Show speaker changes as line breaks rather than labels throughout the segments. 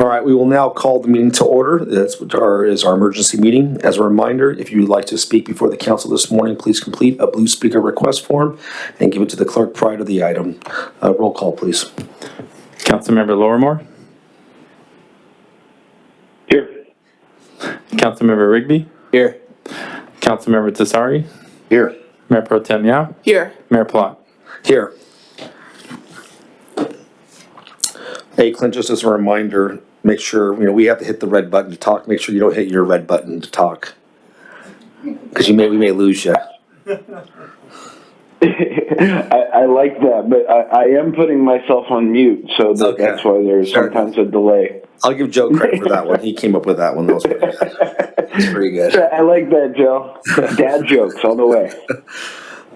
right, we will now call the meeting to order. That's what is our emergency meeting. As a reminder, if you would like to speak before the council this morning, please complete a blue speaker request form and give it to the clerk prior to the item. Roll call, please.
Councilmember Lorimore.
Here.
Councilmember Rigby.
Here.
Councilmember Tassari.
Here.
Mayor Pro Tem Yao.
Here.
Mayor Plott.
Here. Hey, Clint, just as a reminder, make sure, we have to hit the red button to talk. Make sure you don't hit your red button to talk. Because we may lose you.
I like that, but I am putting myself on mute, so that's why there's sometimes a delay.
I'll give Joe credit for that one. He came up with that one. That was pretty good. That's pretty good.
I like that, Joe. Dad jokes all the way.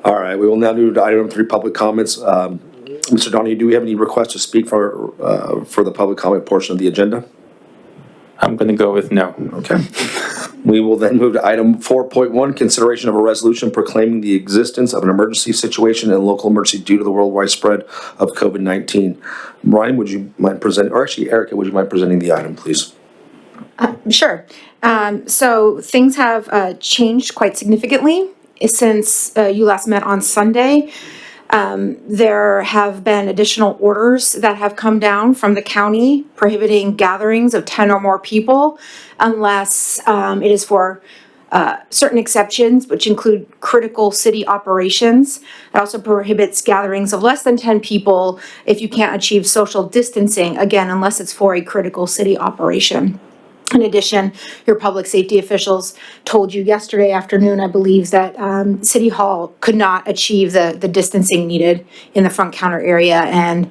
All right, we will now do item 3, public comments. Mr. Donahue, do we have any requests to speak for the public comment portion of the agenda?
I'm going to go with no.
Okay. We will then move to item 4.1, consideration of a resolution proclaiming the existence of an emergency situation and local emergency due to the worldwide spread of COVID-19. Brian, would you mind presenting, or actually Erica, would you mind presenting the item, please?
Sure. So things have changed quite significantly since you last met on Sunday. There have been additional orders that have come down from the county prohibiting gatherings of 10 or more people unless it is for certain exceptions, which include critical city operations. It also prohibits gatherings of less than 10 people if you can't achieve social distancing, again, unless it's for a critical city operation. In addition, your public safety officials told you yesterday afternoon, I believe, that City Hall could not achieve the distancing needed in the front counter area, and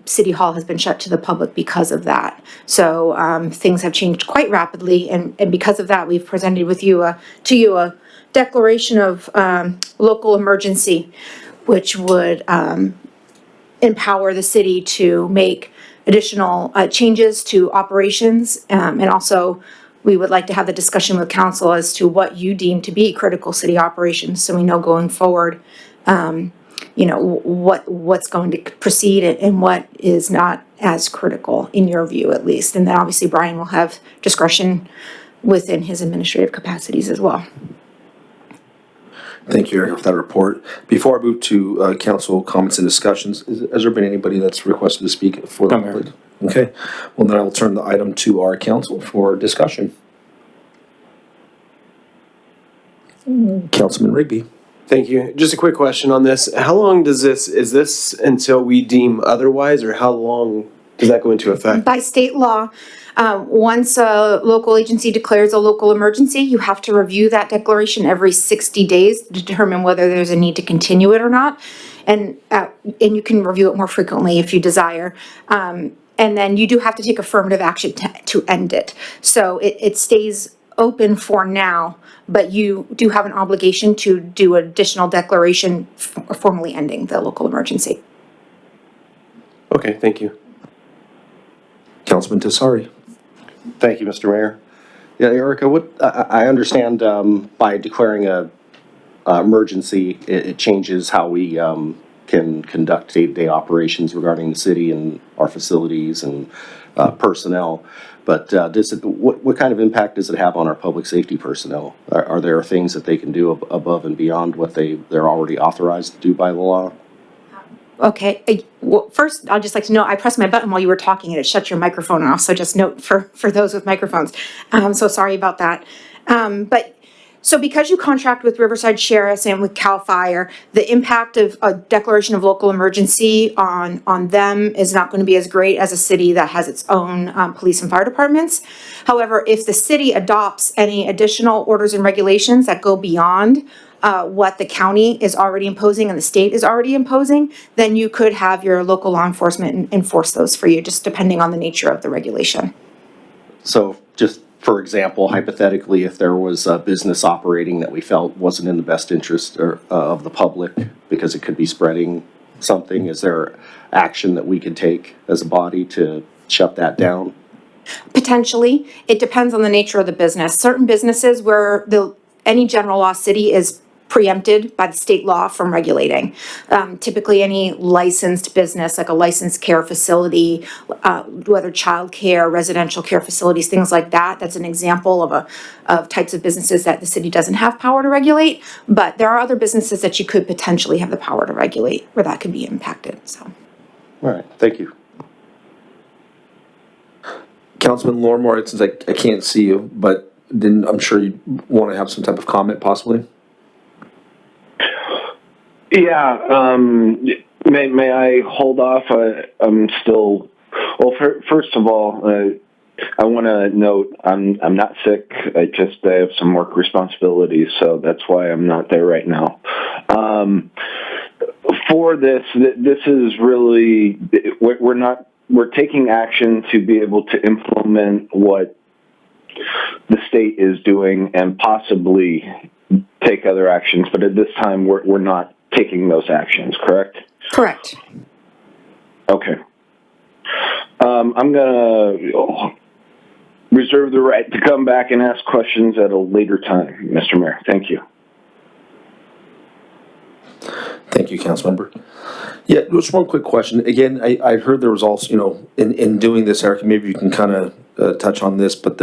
City Hall has been shut to the public because of that. So things have changed quite rapidly, and because of that, we've presented to you a declaration of local emergency, which would empower the city to make additional changes to operations, and also we would like to have the discussion with council as to what you deem to be critical city operations, so we know going forward, what's going to proceed and what is not as critical in your view, at least. And then obviously Brian will have discretion within his administrative capacities as well.
Thank you, Erica, for that report. Before I move to council comments and discussions, has there been anybody that's requested to speak for the public? Okay, well then I will turn the item to our council for discussion. Councilman Rigby.
Thank you. Just a quick question on this. How long is this until we deem otherwise, or how long does that go into effect?
By state law, once a local agency declares a local emergency, you have to review that declaration every 60 days to determine whether there's a need to continue it or not. And you can review it more frequently if you desire. And then you do have to take affirmative action to end it. So it stays open for now, but you do have an obligation to do additional declaration formally ending the local emergency.
Okay, thank you.
Councilman Tassari.
Thank you, Mr. Mayor. Yeah, Erica, I understand by declaring a emergency, it changes how we can conduct day-to-day operations regarding the city and our facilities and personnel. But what kind of impact does it have on our public safety personnel? Are there things that they can do above and beyond what they're already authorized to do by the law?
Okay, well, first, I'd just like to know, I pressed my button while you were talking and it shut your microphone off, so just note for those with microphones. So sorry about that. So because you contract with Riverside Sheriffs and with CAL FIRE, the impact of a declaration of local emergency on them is not going to be as great as a city that has its own police and fire departments. However, if the city adopts any additional orders and regulations that go beyond what the county is already imposing and the state is already imposing, then you could have your local law enforcement enforce those for you, just depending on the nature of the regulation.
So just for example, hypothetically, if there was a business operating that we felt wasn't in the best interest of the public because it could be spreading something, is there action that we could take as a body to shut that down?
Potentially. It depends on the nature of the business. Certain businesses where any general law city is preempted by the state law from regulating. Typically, any licensed business, like a licensed care facility, whether childcare, residential care facilities, things like that, that's an example of types of businesses that the city doesn't have power to regulate. But there are other businesses that you could potentially have the power to regulate where that could be impacted, so.
All right, thank you.
Councilman Lormore, since I can't see you, but then I'm sure you want to have some type of comment possibly?
Yeah, may I hold off? I'm still, well, first of all, I want to note I'm not sick. I have some work responsibilities, so that's why I'm not there right now. For this is really, we're taking action to be able to implement what the state is doing and possibly take other actions, but at this time we're not taking those actions, correct?
Correct.
Okay. I'm gonna reserve the right to come back and ask questions at a later time, Mr. Mayor. Thank you.
Thank you, Councilmember. Yeah, just one quick question. Again, I heard there was also, in doing this, Erica, maybe you can kind of touch on this, but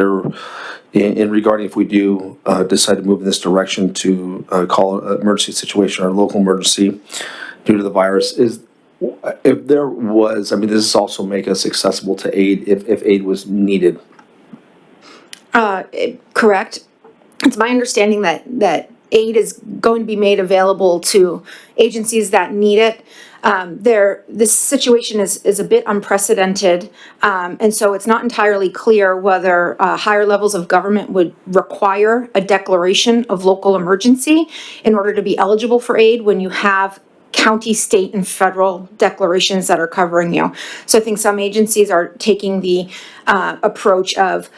in regarding if we do decide to move in this direction to call an emergency situation or a local emergency due to the virus, if there was, does this also make us accessible to aid if aid was needed?
Correct. It's my understanding that aid is going to be made available to agencies that need it. This situation is a bit unprecedented, and so it's not entirely clear whether higher levels of government would require a declaration of local emergency in order to be eligible for aid when you have county, state, and federal declarations that are covering you. So I think some agencies are taking the approach of,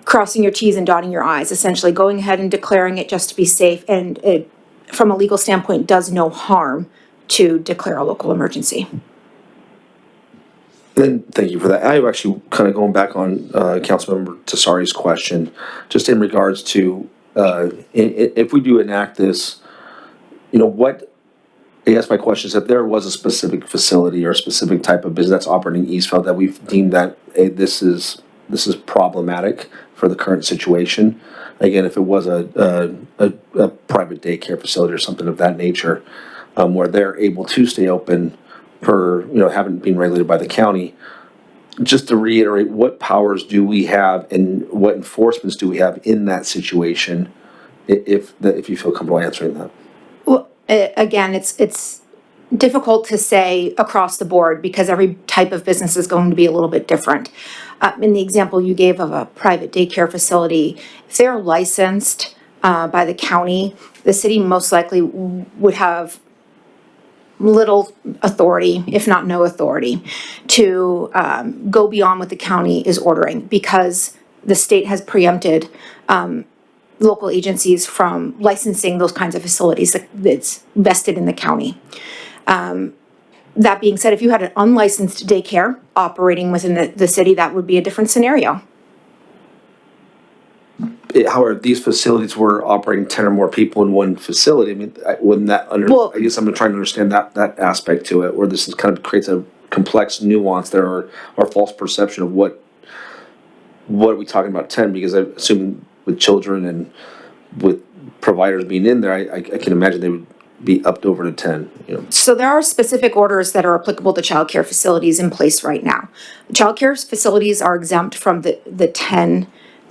crossing your T's and dotting your I's, essentially going ahead and declaring it just to be safe, and it, from a legal standpoint, does no harm to declare a local emergency.
Then, thank you for that. I actually kind of going back on Councilmember Tassari's question, just in regards to if we do enact this, I guess my question is, if there was a specific facility or a specific type of business that's operating in Eastville that we've deemed that this is problematic for the current situation. Again, if it was a private daycare facility or something of that nature, where they're able to stay open per, haven't been regulated by the county, just to reiterate, what powers do we have and what enforcements do we have in that situation, if you feel comfortable answering that?
Well, again, it's difficult to say across the board because every type of business is going to be a little bit different. In the example you gave of a private daycare facility, if they're licensed by the county, the city most likely would have little authority, if not no authority, to go beyond what the county is ordering because the state has preempted local agencies from licensing those kinds of facilities that's vested in the county. That being said, if you had an unlicensed daycare operating within the city, that would be a different scenario.
However, these facilities were operating 10 or more people in one facility. Wouldn't that I guess I'm trying to understand that aspect to it, where this is kind of creates a complex nuance there or false perception of what are we talking about 10, because I assume with children and with providers being in there, I can imagine they would be upped over to 10.
So there are specific orders that are applicable to childcare facilities in place right now. Childcare facilities are exempt from the 10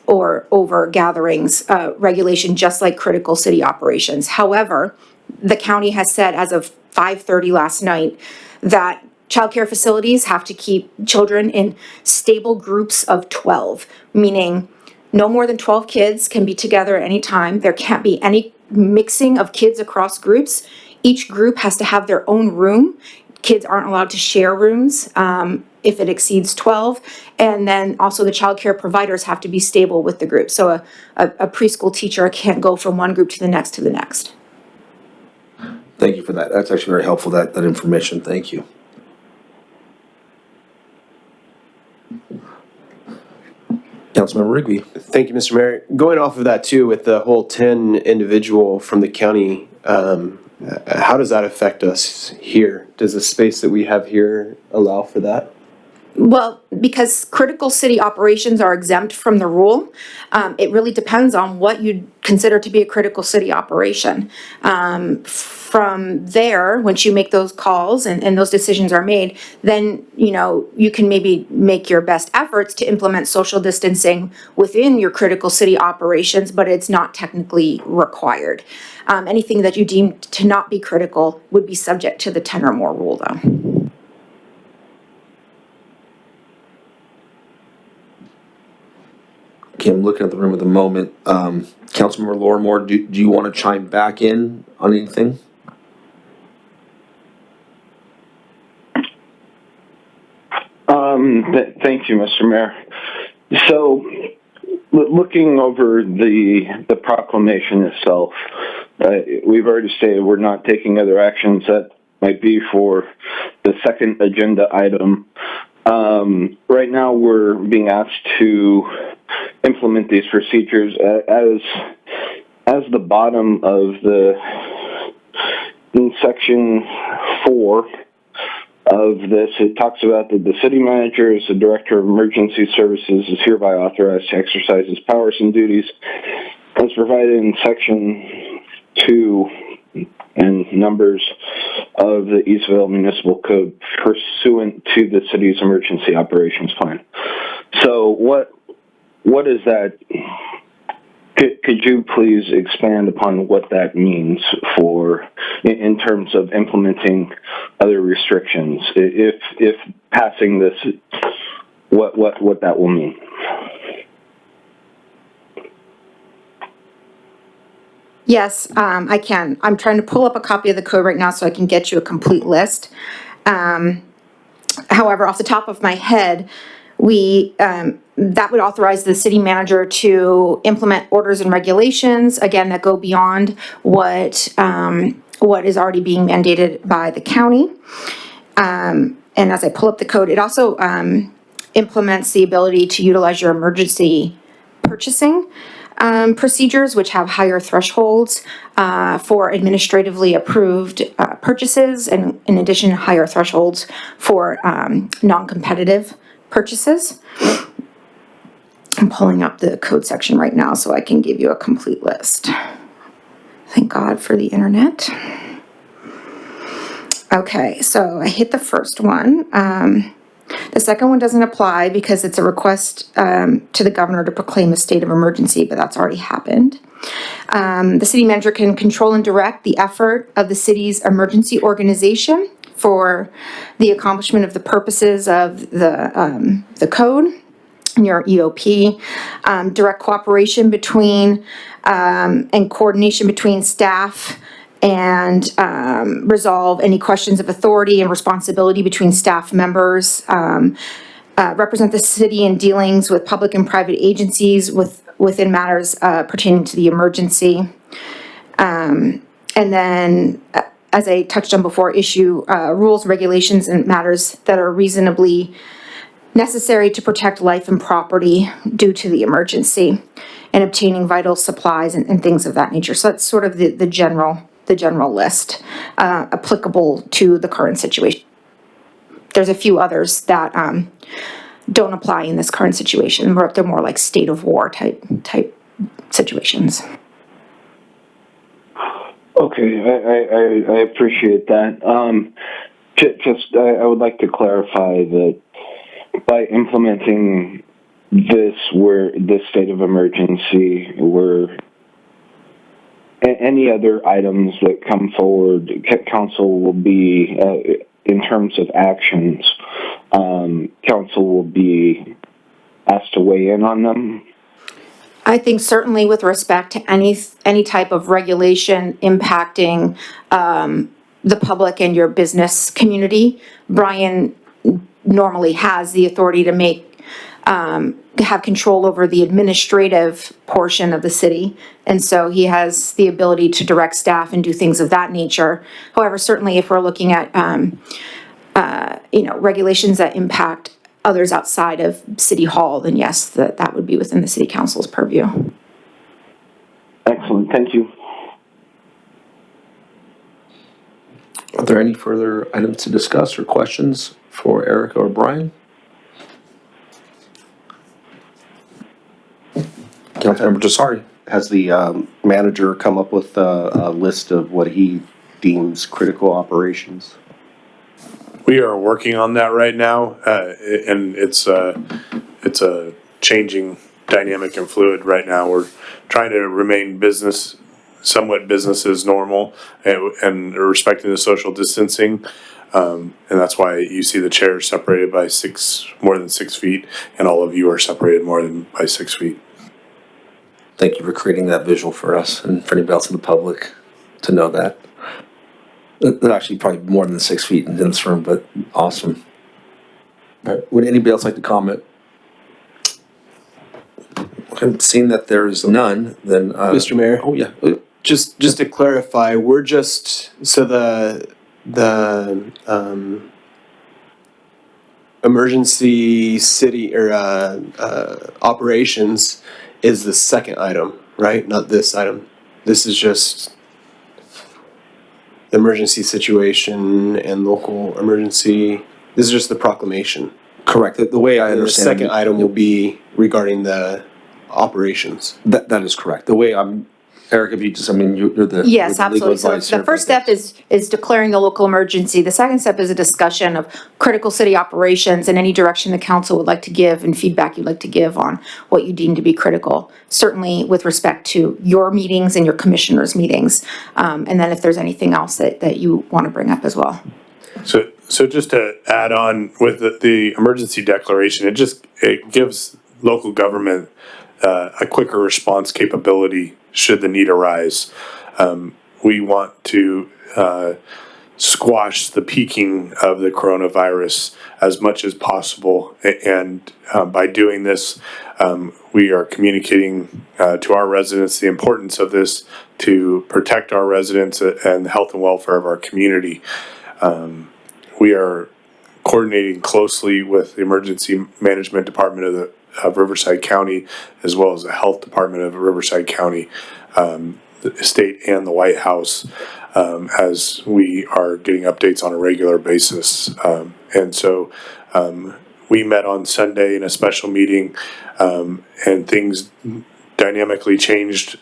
or over gatherings regulation, just like critical city operations. However, the county has said as of 5:30 last night that childcare facilities have to keep children in stable groups of 12, meaning no more than 12 kids can be together at any time. There can't be any mixing of kids across groups. Each group has to have their own room. Kids aren't allowed to share rooms if it exceeds 12. And then also the childcare providers have to be stable with the group. So a preschool teacher can't go from one group to the next to the next.
Thank you for that. That's actually very helpful, that information. Thank you. Councilmember Rigby.
Thank you, Mr. Mayor. Going off of that too, with the whole 10 individual from the county, how does that affect us here? Does the space that we have here allow for that?
Well, because critical city operations are exempt from the rule, it really depends on what you'd consider to be a critical city operation. From there, once you make those calls and those decisions are made, then, you can maybe make your best efforts to implement social distancing within your critical city operations, but it's not technically required. Anything that you deem to not be critical would be subject to the 10 or more rule, though.
Okay, I'm looking at the room at the moment. Councilmember Lorimore, do you want to chime back in on anything?
Thank you, Mr. Mayor. So, looking over the proclamation itself, we've already stated we're not taking other actions that might be for the second agenda item. Right now, we're being asked to implement these procedures as the bottom of in section 4 of this. It talks about that the city manager, as the director of emergency services, is hereby authorized to exercise his powers and duties as provided in section 2 and numbers of the Eastville Municipal Code pursuant to the city's emergency operations plan. So what is that? Could you please expand upon what that means in terms of implementing other restrictions? If passing this, what that will mean?
Yes, I can. I'm trying to pull up a copy of the code right now so I can get you a complete list. However, off the top of my head, that would authorize the city manager to implement orders and regulations, again, that go beyond what is already being mandated by the county. And as I pull up the code, it also implements the ability to utilize your emergency purchasing procedures, which have higher thresholds for administratively approved purchases, and in addition, higher thresholds for non-competitive purchases. I'm pulling up the code section right now so I can give you a complete list. Thank God for the internet. Okay, so I hit the first one. The second one doesn't apply because it's a request to the governor to proclaim a state of emergency, but that's already happened. The city manager can control and direct the effort of the city's emergency organization for the accomplishment of the purposes of the code, your EOP, direct cooperation between and coordination between staff, and resolve any questions of authority and responsibility between staff members, represent the city in dealings with public and private agencies within matters pertaining to the emergency. And then, as I touched on before, issue rules, regulations, and matters that are reasonably necessary to protect life and property due to the emergency, and obtaining vital supplies and things of that nature. So that's sort of the general list applicable to the current situation. There's a few others that don't apply in this current situation. They're more like state of war type situations.
Okay, I appreciate that. I would like to clarify that by implementing this state of emergency, any other items that come forward, council will be, in terms of actions, council will be asked to weigh in on them?
I think certainly with respect to any type of regulation impacting the public and your business community, Brian normally has the authority to have control over the administrative portion of the city. And so he has the ability to direct staff and do things of that nature. However, certainly if we're looking at, regulations that impact others outside of City Hall, then yes, that would be within the City Council's purview.
Excellent, thank you.
Are there any further items to discuss or questions for Erica or Brian? Councilmember Jasari.
Has the manager come up with a list of what he deems critical operations?
We are working on that right now, and it's a changing dynamic and fluid right now. We're trying to remain somewhat business as normal, and respecting the social distancing. And that's why you see the chairs separated by more than 6 feet, and all of you are separated more than by 6 feet.
Thank you for creating that visual for us and for anybody else in the public to know that. There's actually probably more than 6 feet in this room, but awesome. All right. Would anybody else like to comment? Okay, seeing that there is none, then
Mr. Mayor?
Oh yeah.
Just to clarify, we're just, so the emergency city or operations is the second item, right? Not this item. This is just the emergency situation and local emergency. This is just the proclamation.
Correct. The way I
And the
understand
second item will be regarding the operations.
that is correct. The way Eric, if you just, you're the
Yes,
you're the legal
absolutely. So
advisor,
the first
but
step is declaring the local emergency. The second step is a discussion of critical city operations and any direction the council would like to give and feedback you'd like to give on what you deem to be critical, certainly with respect to your meetings and your commissioners' meetings. And then if there's anything else that you want to bring up as well.
So just to add on with the emergency declaration, it gives local government a quicker response capability should the need arise. We want to squash the peaking of the coronavirus as much as possible, and by doing this, we are communicating to our residents the importance of this to protect our residents and the health and welfare of our community. We are coordinating closely with the Emergency Management Department of Riverside County, as well as the Health Department of Riverside County, the state and the White House, as we are getting updates on a regular basis. And so we met on Sunday in a special meeting, and things dynamically changed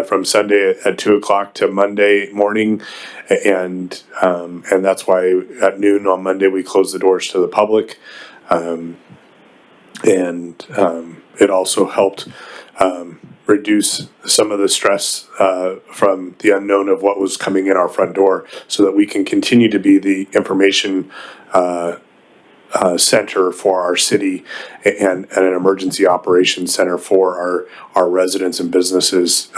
from Sunday at 2:00 to Monday morning, and that's why at noon on Monday we closed the doors to the public, and it also helped reduce some of the stress from the unknown of what was coming in our front door, so that we can continue to be the information center for our city and an emergency operations center for our residents and businesses,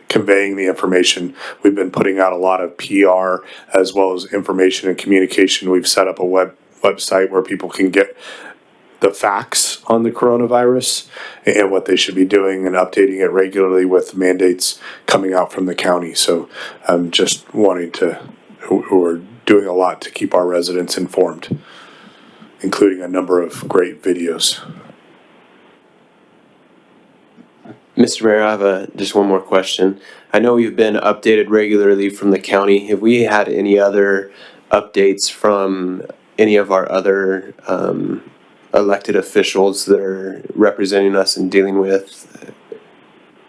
conveying the information. We've been putting out a lot of PR as well as information and communication. We've set up a website where people can get the facts on the coronavirus and what they should be doing, and updating it regularly with mandates coming out from the county. So I'm just we're doing a lot to keep our residents informed, including a number of great videos.
Mr. Mayor, I have just one more question. I know we've been updated regularly from the county. Have we had any other updates from any of our other elected officials that are representing us and dealing with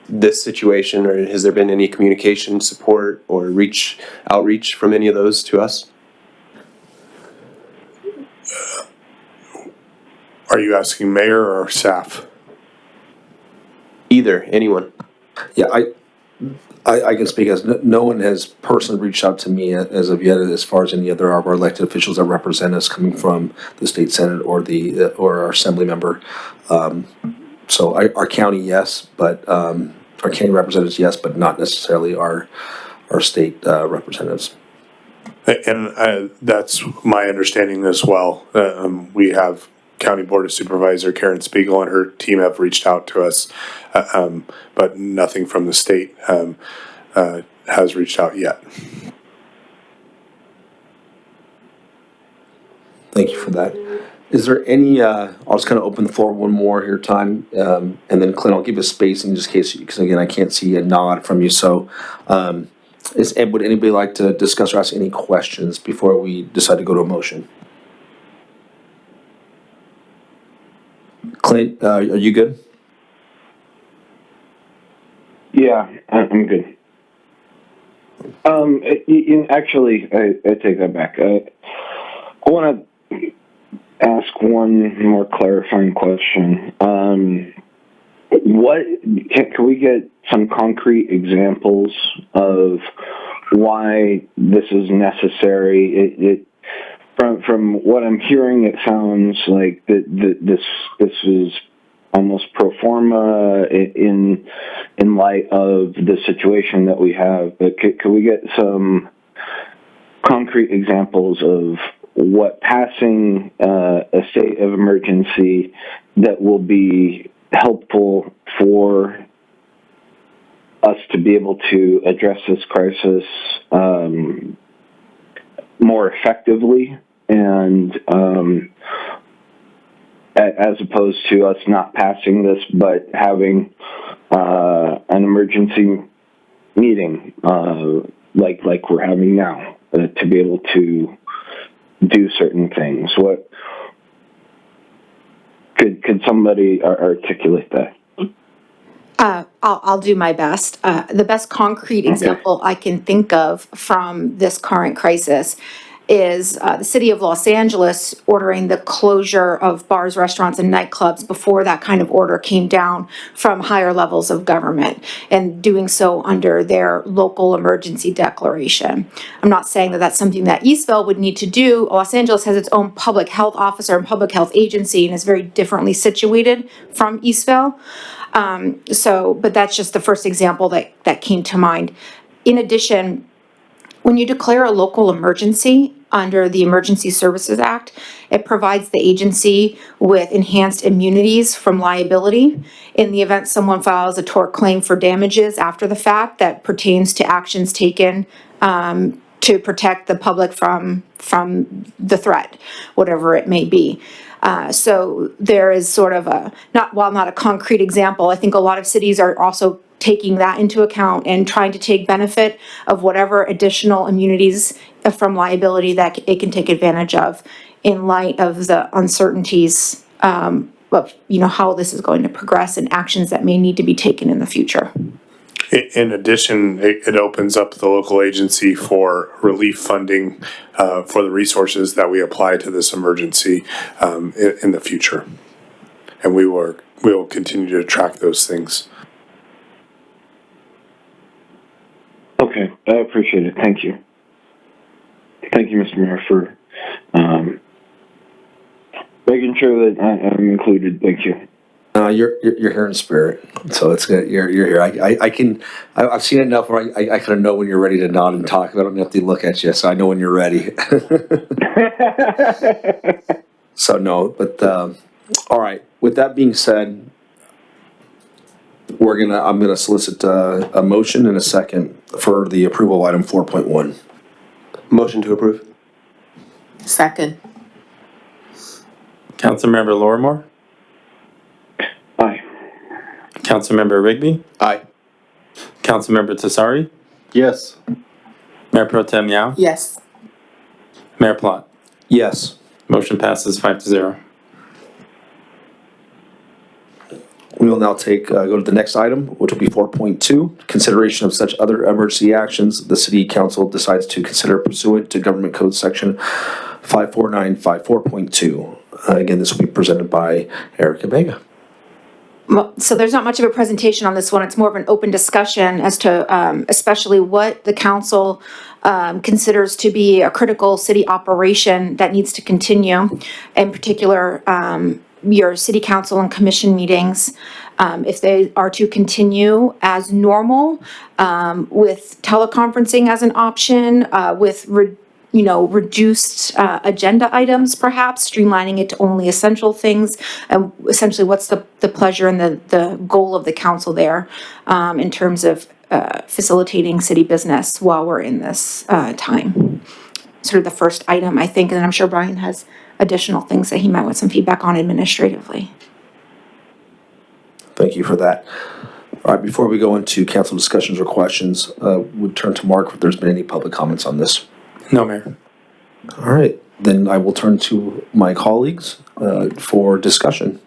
this situation, or has there been any communication support or outreach from any of those to us?
Are you asking mayor or staff?
Either, anyone.
Yeah, I can speak as no one has personally reached out to me as of yet, as far as any other of our elected officials that represent us coming from the state senate or or our assembly member. So our county, yes, but our county representatives, yes, but not necessarily our state representatives.
And that's my understanding as well. We have County Board of Supervisor Karen Spiegel and her team have reached out to us, but nothing from the state has reached out yet.
Thank you for that. Is there any, I'll just kind of open the floor one more here time, and then Clint, I'll give you space in just in case, because again, I can't see a nod from you, so, would anybody like to discuss or ask any questions before we decide to go to a motion? Clint, are you good?
Yeah, I'm good. Actually, I take that back. I want to ask one more clarifying question. Can we get some concrete examples of why this is necessary? From what I'm hearing, it sounds like this is almost pro forma in light of the situation that we have. But could we get some concrete examples of what passing a state of emergency that will be helpful for us to be able to address this crisis more effectively, and as opposed to us not passing this but having an emergency meeting like we're having now to be able to do certain things. What could somebody articulate that?
I'll do my best. The best concrete example I can think of from this current crisis is the city of Los Angeles ordering the closure of bars, restaurants, and nightclubs before that kind of order came down from higher levels of government, and doing so under their local emergency declaration. I'm not saying that that's something that Eastville would need to do. Los Angeles has its own public health officer and public health agency and is very differently situated from Eastville. But that's just the first example that came to mind. In addition, when you declare a local emergency under the Emergency Services Act, it provides the agency with enhanced immunities from liability in the event someone files a tort claim for damages after the fact that pertains to actions taken to protect the public from the threat, whatever it may be. So there is sort of while not a concrete example, I think a lot of cities are also taking that into account and trying to take benefit of whatever additional immunities from liability that it can take advantage of in light of the uncertainties of how this is going to progress and actions that may need to be taken in the future.
In addition, it opens up the local agency for relief funding for the resources that we apply to this emergency in the future. And we will continue to track those things.
Okay, I appreciate it. Thank you. Thank you, Mr. Mayor, for making sure that I'm included. Thank you.
You're here in spirit, so it's good. You're here. I've seen it enough where I kind of know when you're ready to nod and talk. I don't have to look at you, so I know when you're ready. So no, but all right. With that being said, I'm gonna solicit a motion and a second for the approval of item 4.1.
Motion to approve.
Second.
Councilmember Lorimore,
Aye.
Councilmember Rigby,
Aye.
Councilmember Tassari,
Yes.
Mayor Pro Tem Yao,
Yes.
Mayor Plott.
Yes.
Motion passes 5-0.
We will now go to the next item, which will be 4.2, consideration of such other emergency actions the city council decides to consider pursuant to Government Code Section 54954.2. Again, this will be presented by Erica Vega.
Well, so there's not much of a presentation on this one. It's more of an open discussion as to especially what the council considers to be a critical city operation that needs to continue. In particular, your city council and commission meetings, if they are to continue as normal, with teleconferencing as an option, with reduced agenda items, perhaps streamlining it to only essential things. Essentially, what's the pleasure and the goal of the council there in terms of facilitating city business while we're in this time? Sort of the first item, I think, and I'm sure Brian has additional things that he might want some feedback on administratively.
Thank you for that. All right, before we go into council discussions or questions, we'll turn to Mark if there's been any public comments on this.
No, Mayor.
All right, then I will turn to my colleagues for discussion.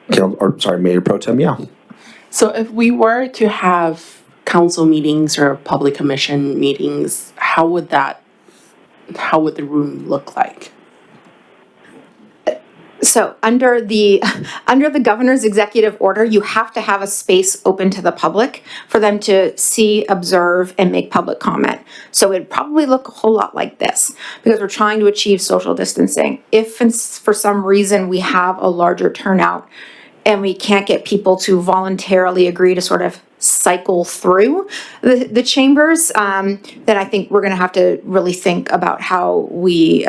Mayor Pro Tem Yao.
So if we were to have council meetings or public commission meetings, how would the room look like?
So under the governor's executive order, you have to have a space open to the public for them to see, observe, and make public comment. So it'd probably look a whole lot like this because we're trying to achieve social distancing. If for some reason we have a larger turnout and we can't get people to voluntarily agree to sort of cycle through the chambers, then I think we're gonna have to really think about how we,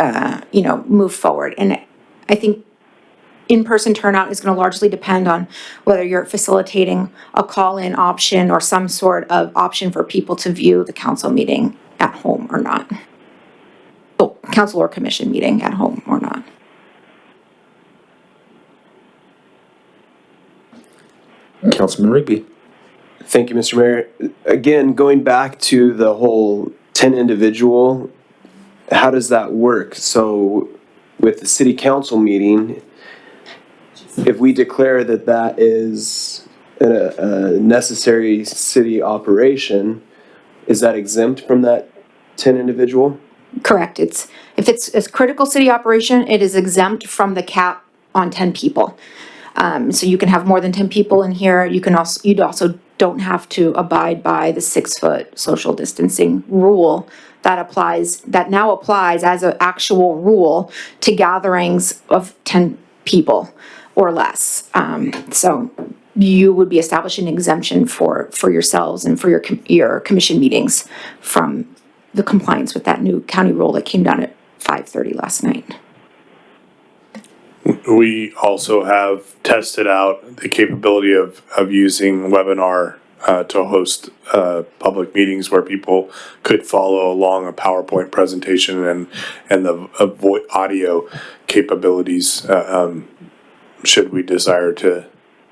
move forward. And I think in-person turnout is going to largely depend on whether you're facilitating a call-in option or some sort of option for people to view the council meeting at home or not. Oh, council or commission meeting at home or not.
Councilman Rigby.
Thank you, Mr. Mayor. Again, going back to the whole 10 individual, how does that work? So with the city council meeting, if we declare that that is a necessary city operation, is that exempt from that 10 individual?
Correct. If it's a critical city operation, it is exempt from the cap on 10 people. So you can have more than 10 people in here. You'd also don't have to abide by the 6-foot social distancing rule that now applies as an actual rule to gatherings of 10 people or less. So you would be establishing an exemption for yourselves and for your commission meetings from the compliance with that new county rule that came down at 5:30 last night.
We also have tested out the capability of using webinar to host public meetings where people could follow along a PowerPoint presentation and the audio capabilities should we desire to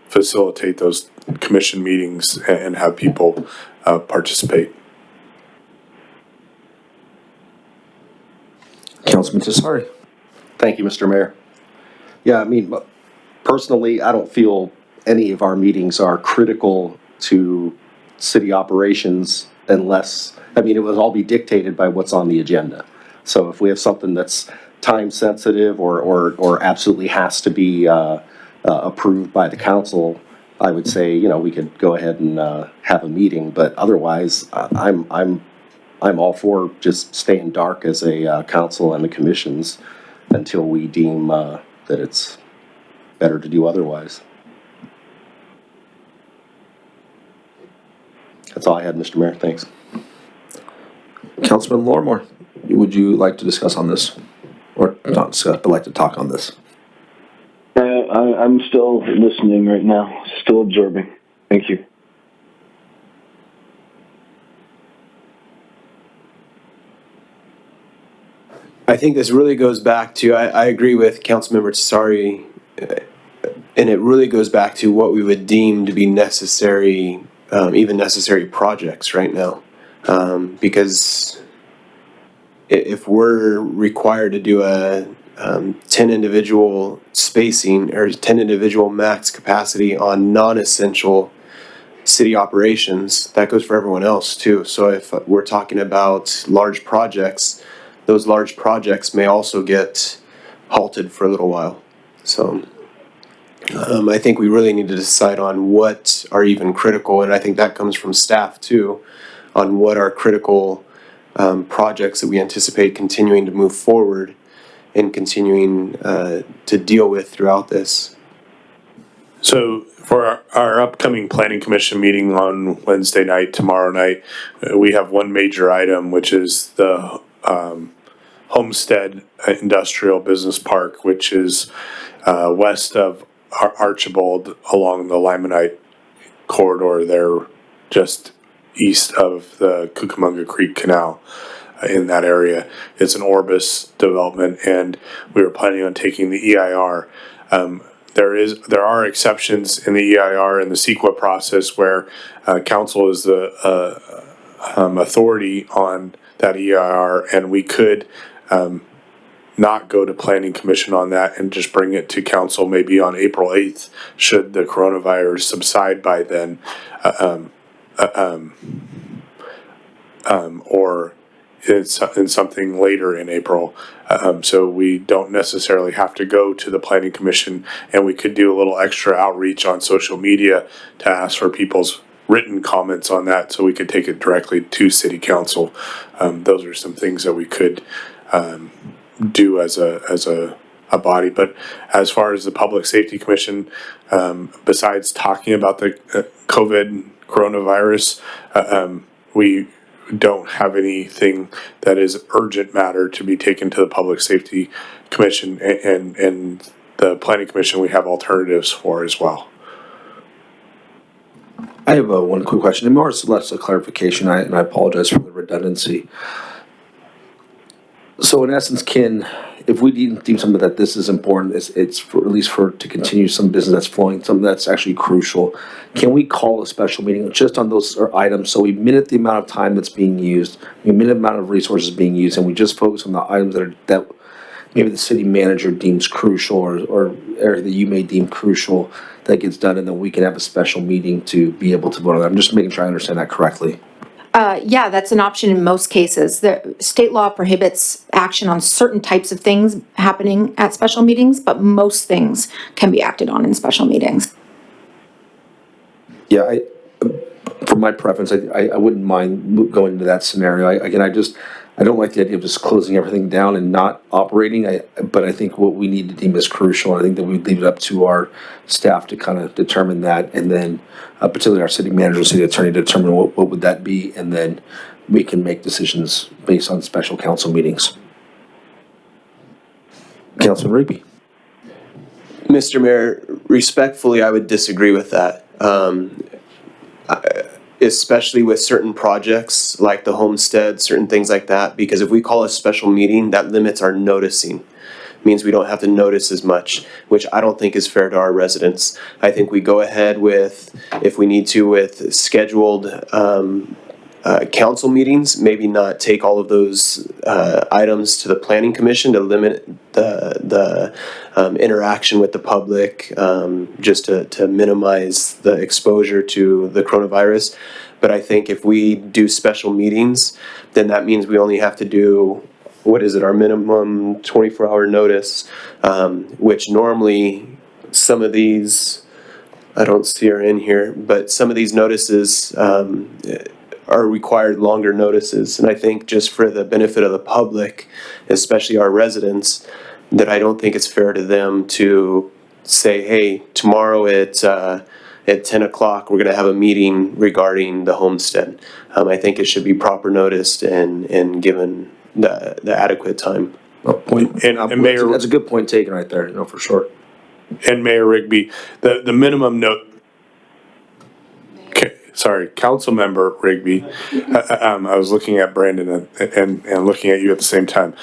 facilitate those commission meetings and have people participate.
Councilman Tessari.
Thank you, Mr. Mayor. Yeah, I mean, personally, I don't feel any of our meetings are critical to city operations unless, it would all be dictated by what's on the agenda. So if we have something that's time sensitive or absolutely has to be approved by the council, I would say, we could go ahead and have a meeting, but otherwise, I'm all for just staying dark as a council and the commissions until we deem that it's better to do otherwise. That's all I had, Mr. Mayor. Thanks.
Councilman Lormore, would you like to discuss on this? Or not discuss, but like to talk on this?
I'm still listening right now, still absorbing. Thank you.
I think this really goes back to, I agree with Councilmember Tessari, and it really goes back to what we would deem to be necessary, even necessary projects right now. Because if we're required to do a 10 individual spacing or 10 individual max capacity on non-essential city operations, that goes for everyone else too. So if we're talking about large projects, those large projects may also get halted for a little while. So I think we really need to decide on what are even critical, and I think that comes from staff too, on what are critical projects that we anticipate continuing to move forward and continuing to deal with throughout this.
So for our upcoming planning commission meeting on Wednesday night, tomorrow night, we have one major item, which is the Homestead Industrial Business Park, which is west of Archibald along the Limonite corridor there, just east of the Cucamonga Creek Canal. in that area. It's an Orbis development, and we were planning on taking the EIR. There are exceptions in the EIR and the CEQA process where council is the authority on that EIR, and we could not go to planning commission on that and just bring it to council maybe on April 8th, should the coronavirus subside by then, or in something later in April. So we don't necessarily have to go to the planning commission, and we could do a little extra outreach on social media to ask for people's written comments on that, so we could take it directly to city council. Those are some things that we could do as a body. But as far as the Public Safety Commission, besides talking about the coronavirus, we don't have anything that is urgent matter to be taken to the Public Safety Commission, and the Planning Commission we have alternatives for as well.
I have one quick question, and more or less a clarification, and I apologize for the redundancy. So in essence, Ken, if we deem something that this is important, it's for, at least for to continue some business that's flowing, something that's actually crucial, can we call a special meeting just on those items, so we minute the amount of time that's being used, we minute the amount of resources being used, and we just focus on the items that maybe the city manager deems crucial, or that you may deem crucial, that gets done, and then we can have a special meeting to be able to vote on that? I'm just making sure I understand that correctly.
Yeah, that's an option in most cases. The state law prohibits action on certain types of things happening at special meetings, but most things can be acted on in special meetings.
Yeah, for my preference, I wouldn't mind going into that scenario. I don't like the idea of just closing everything down and not operating. But I think what we need to deem is crucial. I think that we leave it up to our staff to kind of determine that, and then particularly our city manager, city attorney, to determine what would that be, and then we can make decisions based on special council meetings. Councilman Rigby.
Mr. Mayor, respectfully, I would disagree with that. Especially with certain projects like the homestead, certain things like that, because if we call a special meeting, that limits our noticing. Means we don't have to notice as much, which I don't think is fair to our residents. I think we go ahead with, if we need to, with scheduled council meetings, maybe not take all of those items to the planning commission to limit the interaction with the public, just to minimize the exposure to the coronavirus. But I think if we do special meetings, then that means we only have to do, what is it, our minimum 24-hour notice, which normally some of these, I don't see her in here, but some of these notices are required longer notices. And I think just for the benefit of the public, especially our residents, that I don't think it's fair to them to say, hey, tomorrow at 10 o'clock, we're going to have a meeting regarding the homestead. I think it should be proper noticed and given the adequate time.
And Mayor,
That's a good point taken right there, for sure.
And Mayor Rigby, the minimum note. Sorry, Councilmember Rigby. I was looking at Brandon and looking at you at the same time.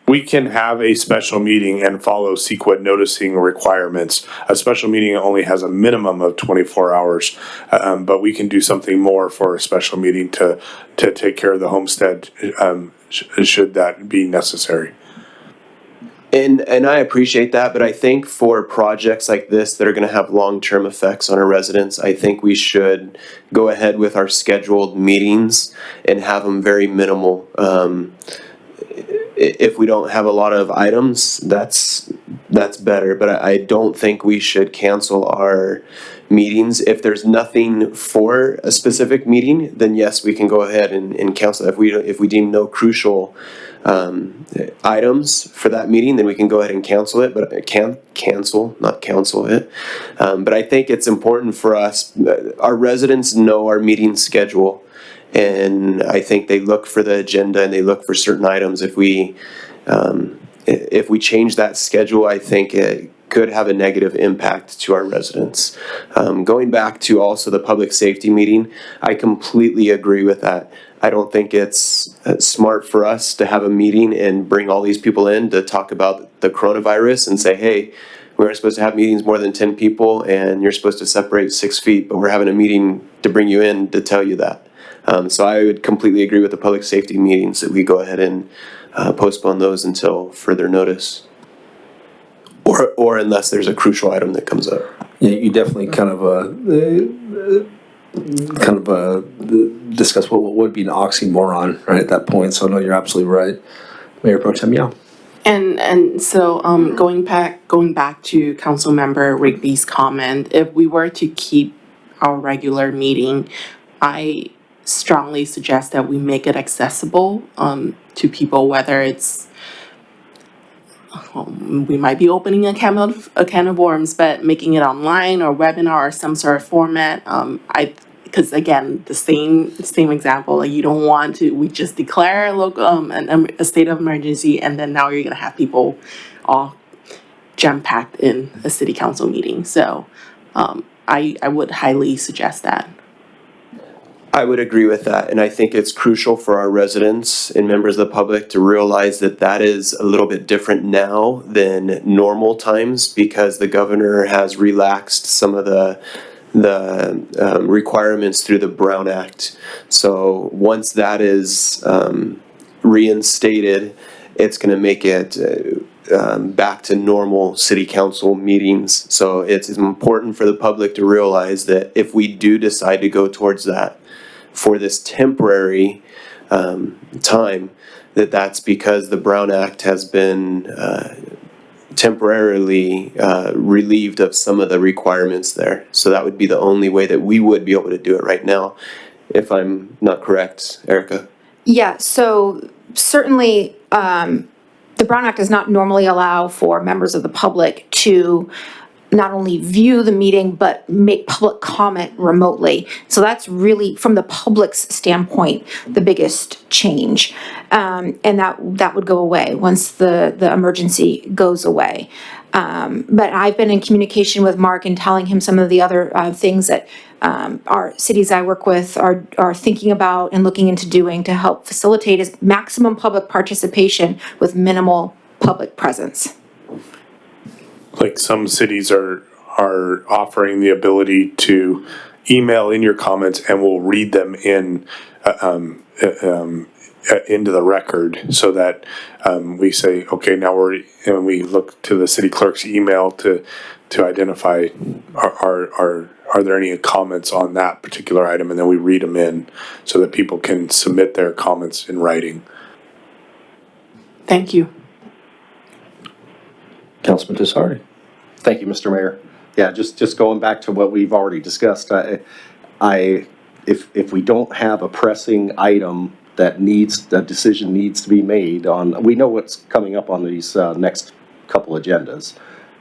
We can have a special meeting and follow CEQA noticing requirements. A special meeting only has a minimum of 24 hours, but we can do something more for a special meeting to take care of the homestead, should that be necessary.
And I appreciate that, but I think for projects like this that are going to have long-term effects on our residents, I think we should go ahead with our scheduled meetings and have them very minimal. If we don't have a lot of items, that's better, but I don't think we should cancel our meetings. If there's nothing for a specific meeting, then yes, we can go ahead and cancel. If we deem no crucial items for that meeting, then we can go ahead and cancel it, but not counsel it. But I think it's important for us, our residents know our meeting schedule, and I think they look for the agenda and they look for certain items. If we change that schedule, I think it could have a negative impact to our residents. Going back to also the public safety meeting, I completely agree with that. I don't think it's smart for us to have a meeting and bring all these people in to talk about the coronavirus and say, hey, we're supposed to have meetings more than 10 people and you're supposed to separate 6 feet, but we're having a meeting to bring you in to tell you that. So I would completely agree with the public safety meetings that we go ahead and postpone those until further notice. Or unless there's a crucial item that comes up.
Yeah, you definitely discuss what would be an oxymoron, right, at that point. So no, you're absolutely right. Mayor Pro Tem Yao.
And so going back to Councilmember Rigby's comment, if we were to keep our regular meeting, I strongly suggest that we make it accessible to people, whether it's we might be opening a can of worms, but making it online or webinar or some sort of format. Because again, the same example, like you don't want to. We just declare a local a state of emergency, and then now you're gonna have people all jam packed in a city council meeting. So, I would highly suggest that.
I would agree with that, and I think it's crucial for our residents and members of the public to realize that that is a little bit different now than normal times because the governor has relaxed some of the requirements through the Brown Act. So once that is reinstated, it's going to make it back to normal city council meetings. So it's important for the public to realize that if we do decide to go towards that for this temporary time, that's because the Brown Act has been temporarily relieved of some of the requirements there. So that would be the only way that we would be able to do it right now, if I'm not correct, Erica.
Yeah, so certainly the Brown Act does not normally allow for members of the public to not only view the meeting, but make public comment remotely. So that's really, from the public's standpoint, the biggest change. And that would go away once the emergency goes away. But I've been in communication with Mark and telling him some of the other things that our cities I work with are thinking about and looking into doing to help facilitate maximum public participation with minimal public presence.
Like some cities are offering the ability to email in your comments and we'll read them in into the record so that we say, okay, now we look to the city clerk's email to identify are there any comments on that particular item, and then we read them in so that people can submit their comments in writing.
Thank you.
Councilman Tessari.
Thank you, Mr. Mayor. Yeah, just going back to what we've already discussed, if we don't have a pressing item that a decision needs to be made on, we know what's coming up on these next couple agendas.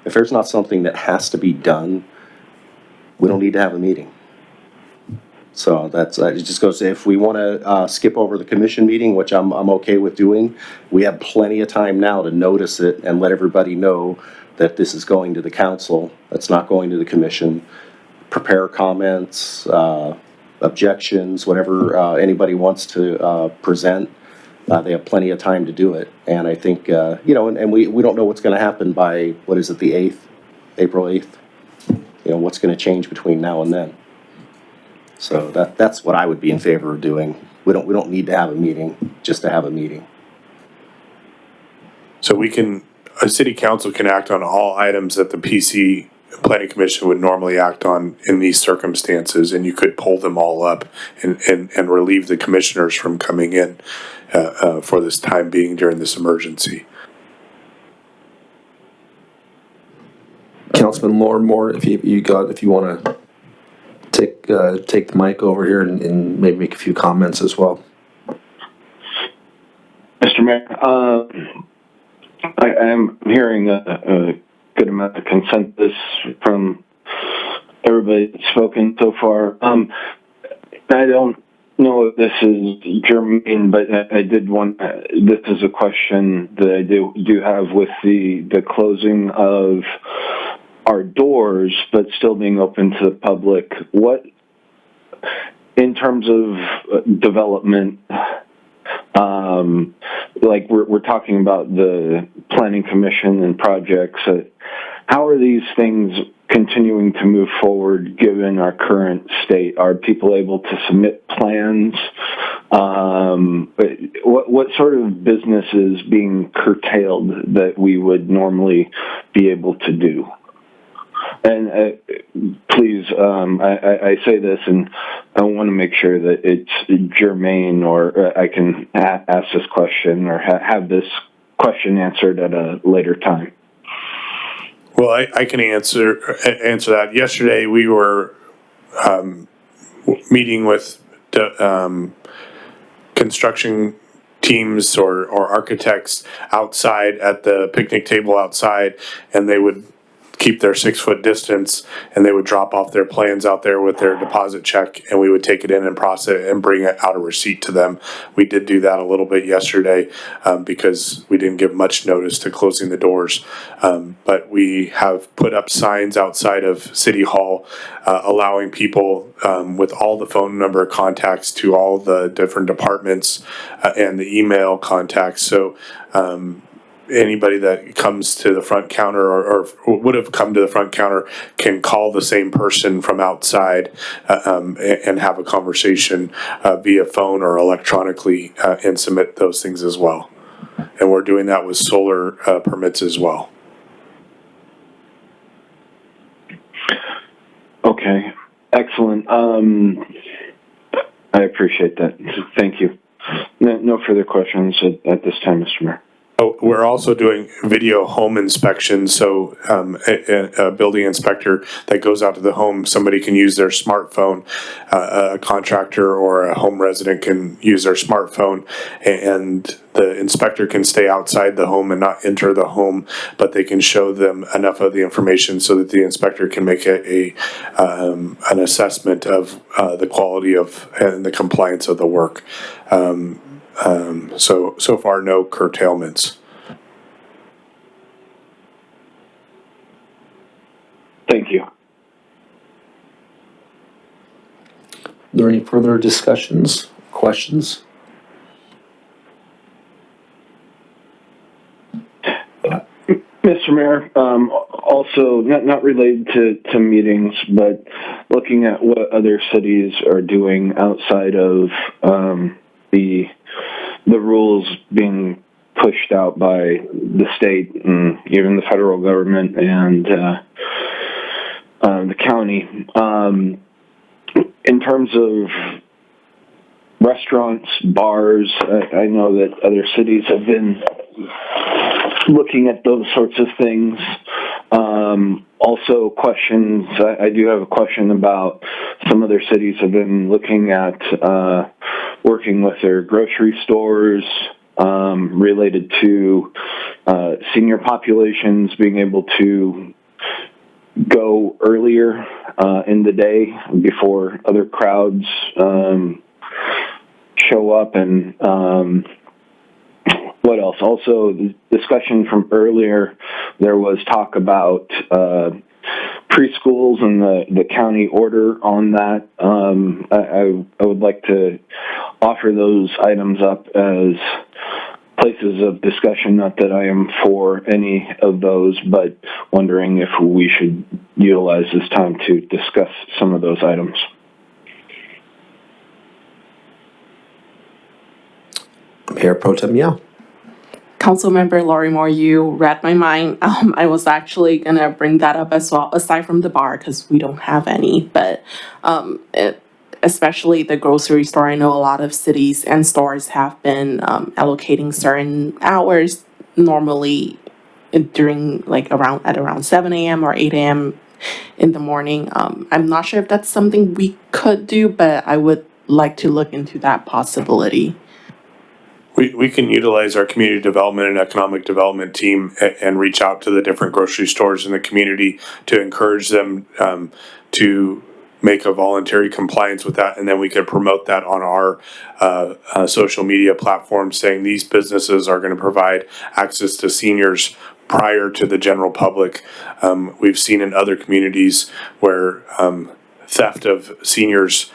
If there's not something that has to be done, we don't need to have a meeting. So it just goes, if we want to skip over the commission meeting, which I'm okay with doing, we have plenty of time now to notice it and let everybody know that this is going to the council, that's not going to the commission. Prepare comments, objections, whatever anybody wants to present. They have plenty of time to do it. And I think, and we don't know what's going to happen by, what is it, the 8th, April 8th? What's going to change between now and then. So that's what I would be in favor of doing. We don't need to have a meeting just to have a meeting.
So a city council can act on all items that the PC Planning Commission would normally act on in these circumstances, and you could pull them all up and relieve the commissioners from coming in for this time being during this emergency.
Councilman Lauren Moore, if you want to take the mic over here and maybe make a few comments as well.
Mr. Mayor, I am hearing a good amount of consensus from everybody that's spoken so far. I don't know if this is germane, but I did want, this is a question that I do have with the closing of our doors, but still being open to the public. What in terms of development, like we're talking about the planning commission and projects, how are these things continuing to move forward given our current state? Are people able to submit plans? What sort of business is being curtailed that we would normally be able to do? And please, I say this, and I want to make sure that it's germane, or I can ask this question or have this question answered at a later time.
Well, I can answer that. Yesterday, we were meeting with the construction teams or architects outside at the picnic table outside, and they would keep their 6-foot distance, and they would drop off their plans out there with their deposit check, and we would take it in and process it and bring out a receipt to them. We did do that a little bit yesterday because we didn't give much notice to closing the doors. But we have put up signs outside of City Hall allowing people with all the phone number contacts to all the different departments and the email contacts. So anybody that comes to the front counter or would have come to the front counter can call the same person from outside and have a conversation via phone or electronically and submit those things as well. And we're doing that with solar permits as well.
Okay, excellent. I appreciate that. Thank you. No further questions at this time, Mr. Mayor.
Oh, we're also doing video home inspections, so a building inspector that goes out to the home, somebody can use their smartphone, a contractor or a home resident can use their smartphone, and the inspector can stay outside the home and not enter the home, but they can show them enough of the information so that the inspector can make an assessment of the quality of and the compliance of the work. So far, no curtailments.
Thank you.
Are there any further discussions, questions?
Mr. Mayor, also not related to meetings, but looking at what other cities are doing outside of the rules being pushed out by the state and even the federal government and the county. In terms of restaurants, bars, I know that other cities have been looking at those sorts of things. Also questions, I do have a question about some other cities have been looking at working with their grocery stores related to senior populations being able to go earlier in the day before other crowds show up. And what else? Also, the discussion from earlier, there was talk about preschools and the county order on that. I would like to offer those items up as places of discussion, not that I am for any of those, but wondering if we should utilize this time to discuss some of those items.
Mayor Pro Tem Yao.
Councilmember Lori Moore, you read my mind. I was actually gonna bring that up as well, aside from the bar, because we don't have any, but especially the grocery store. I know a lot of cities and stores have been allocating certain hours normally during around 7 a.m. or 8 a.m. in the morning. I'm not sure if that's something we could do, but I would like to look into that possibility.
We can utilize our community development and economic development team and reach out to the different grocery stores in the community to encourage them to make a voluntary compliance with that, and then we could promote that on our social media platforms, saying these businesses are going to provide access to seniors prior to the general public. We've seen in other communities where theft of seniors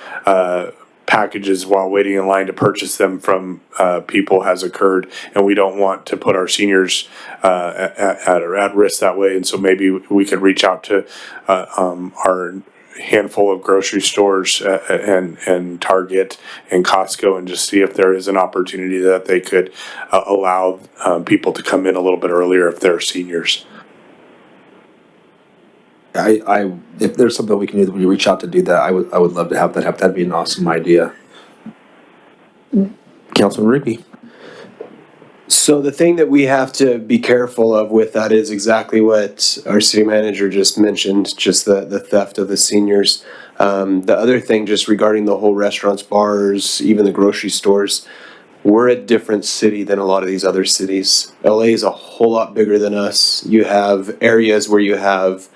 packages while waiting in line to purchase them from people has occurred, and we don't want to put our seniors at risk that way. And so maybe we could reach out to our handful of grocery stores and Target and Costco and just see if there is an opportunity that they could allow people to come in a little bit earlier if they're seniors.
If there's something we can do that we reach out to do that, I would love to have that happen. That'd be an awesome idea. Councilman Rigby.
So the thing that we have to be careful of with that is exactly what our city manager just mentioned, just the theft of the seniors. The other thing, just regarding the whole restaurants, bars, even the grocery stores, we're a different city than a lot of these other cities. LA is a whole lot bigger than us. You have areas where you have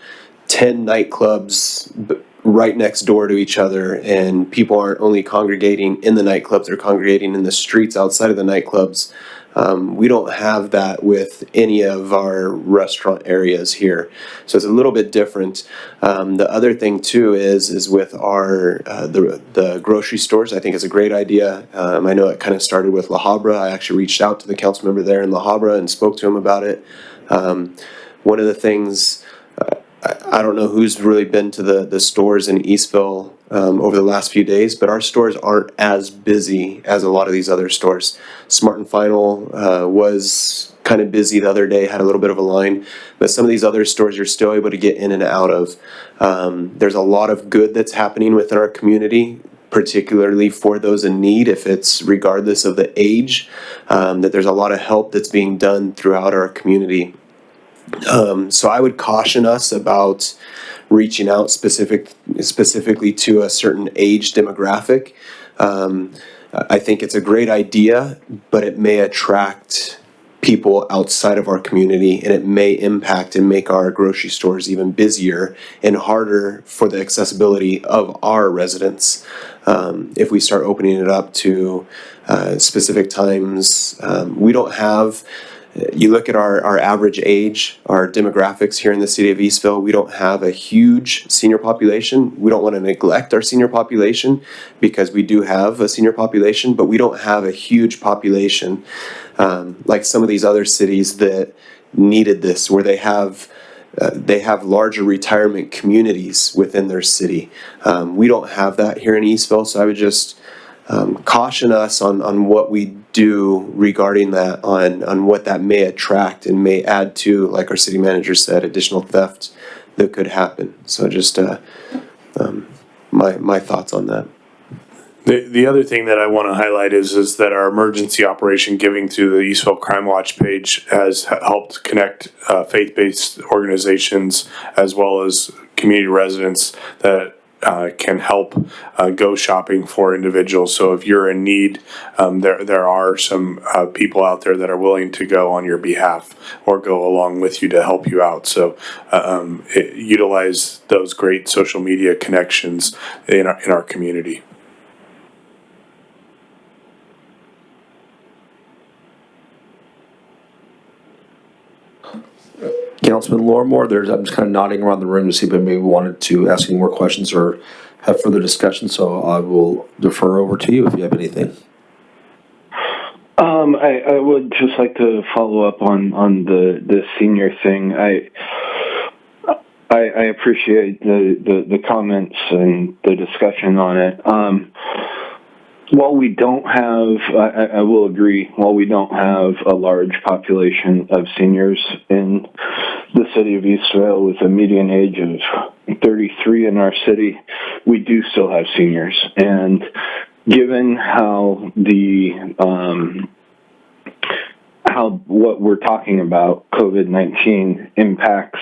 10 nightclubs right next door to each other, and people aren't only congregating in the nightclubs, they're congregating in the streets outside of the nightclubs. We don't have that with any of our restaurant areas here, so it's a little bit different. The other thing too is with our the grocery stores. I think it's a great idea. I know it kind of started with La Habra. I actually reached out to the council member there in La Habra and spoke to him about it. One of the things, I don't know who's really been to the stores in Eastville over the last few days, but our stores aren't as busy as a lot of these other stores. Smart and Final was kind of busy the other day, had a little bit of a line, but some of these other stores you're still able to get in and out of. There's a lot of good that's happening within our community, particularly for those in need, if it's regardless of the age, that there's a lot of help that's being done throughout our community. So I would caution us about reaching out specifically to a certain age demographic. I think it's a great idea, but it may attract people outside of our community, and it may impact and make our grocery stores even busier and harder for the accessibility of our residents. If we start opening it up to specific times, we don't have. You look at our average age, our demographics here in the city of Eastville, we don't have a huge senior population. We don't want to neglect our senior population because we do have a senior population, but we don't have a huge population like some of these other cities that needed this, where they have larger retirement communities within their city. We don't have that here in Eastville, so I would just caution us on what we do regarding that, on what that may attract and may add to, like our city manager said, additional theft that could happen. So just my thoughts on that.
The other thing that I want to highlight is that our emergency operation giving through the Eastville Crime Watch page has helped connect faith-based organizations as well as community residents that can help go shopping for individuals. So if you're in need, there are some people out there that are willing to go on your behalf or go along with you to help you out. So utilize those great social media connections in our community.
Councilman Lormore, I'm just kind of nodding around the room to see if anybody wanted to ask any more questions or have further discussion, so I will defer over to you if you have anything.
I would just like to follow up on the senior thing. I appreciate the comments and the discussion on it. While we don't have, I will agree, while we don't have a large population of seniors in the city of Eastville with a median age of 33 in our city, we do still have seniors. And given how what we're talking about, COVID-19, impacts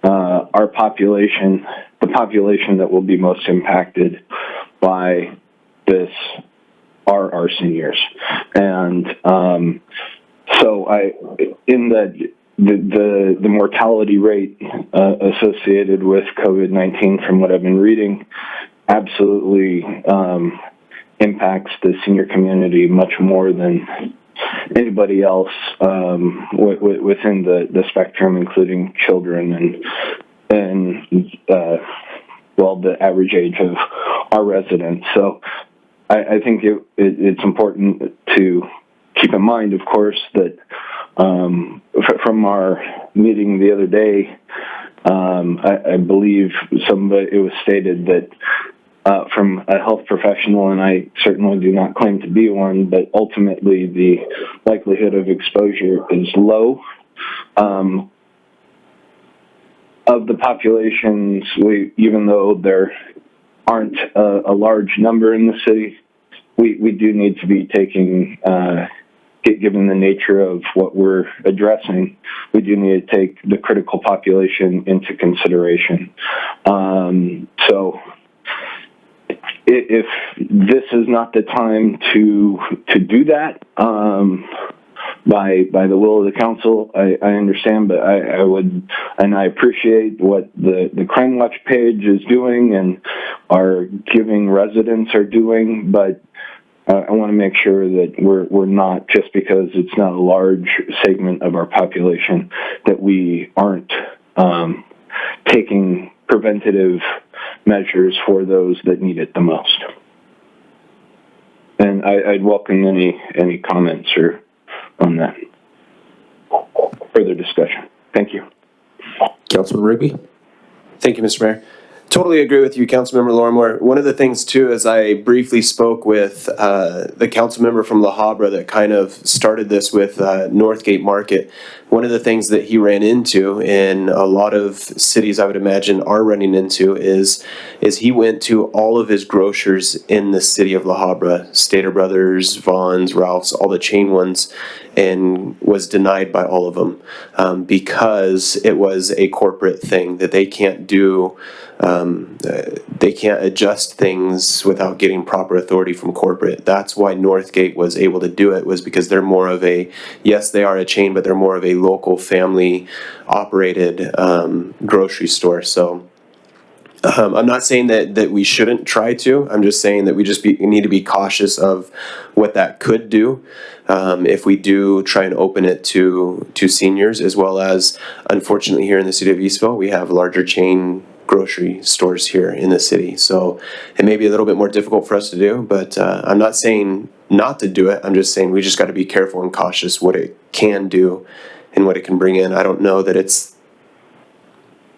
our population, the population that will be most impacted by this are our seniors. And so in the mortality rate associated with COVID-19, from what I've been reading, absolutely impacts the senior community much more than anybody else within the spectrum, including children and the average age of our residents. So I think it's important to keep in mind, of course, that from our meeting the other day, I believe it was stated that from a health professional, and I certainly do not claim to be one, but ultimately the likelihood of exposure is low. Of the populations, even though there aren't a large number in the city, we do need to be taking, given the nature of what we're addressing, we do need to take the critical population into consideration. So if this is not the time to do that, by the will of the council, I understand, but I would, and I appreciate what the Crime Watch page is doing and our giving residents are doing, but I want to make sure that we're not, just because it's not a large segment of our population, that we aren't taking preventative measures for those that need it the most. And I'd welcome any comments or on that. Further discussion. Thank you.
Councilman Rigby?
Thank you, Mr. Mayor. Totally agree with you, Councilmember Lorrimore. One of the things too, as I briefly spoke with the council member from La Habra that kind of started this with Northgate Market, one of the things that he ran into, and a lot of cities I would imagine are running into, is he went to all of his grocers in the city of La Habra, Stater Brothers, Vaughn's, Ralph's, all the chain ones, and was denied by all of them because it was a corporate thing that they can't do. They can't adjust things without getting proper authority from corporate. That's why Northgate was able to do it, was because they're more of a, yes, they are a chain, but they're more of a local family operated grocery store. So I'm not saying that we shouldn't try to. I'm just saying that we need to be cautious of what that could do if we do try and open it to seniors, as well as, unfortunately, here in the city of Eastville, we have larger chain grocery stores here in the city. So it may be a little bit more difficult for us to do, but I'm not saying not to do it. I'm just saying we just got to be careful and cautious what it can do and what it can bring in. I don't know that it's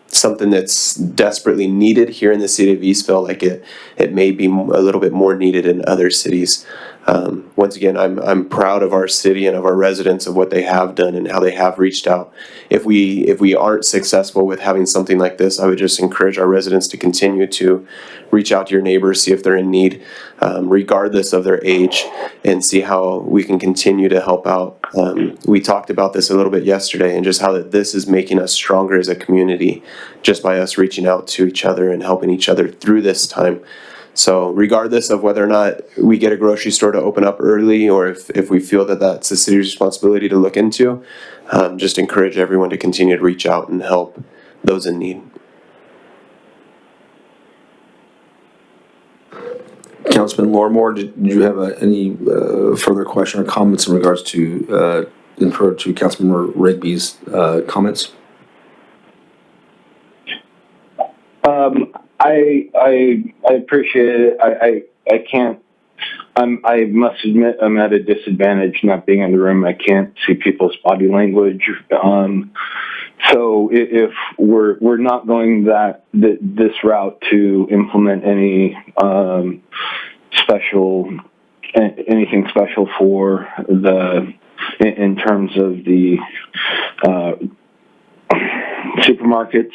something that's desperately needed here in the city of Eastville, like it may be a little bit more needed in other cities. Once again, I'm proud of our city and of our residents, of what they have done and how they have reached out. If we aren't successful with having something like this, I would just encourage our residents to continue to reach out to your neighbors, see if they're in need, regardless of their age, and see how we can continue to help out. We talked about this a little bit yesterday, and just how that this is making us stronger as a community, just by us reaching out to each other and helping each other through this time. So regardless of whether or not we get a grocery store to open up early, or if we feel that that's a city's responsibility to look into, just encourage everyone to continue to reach out and help those in need.
Councilman Lorrimore, did you have any further question or comments in regards to Councilman Rigby's comments?
I appreciate it. I can't. I must admit I'm at a disadvantage not being in the room. I can't see people's body language. So if we're not going this route to implement anything special for in terms of the supermarkets,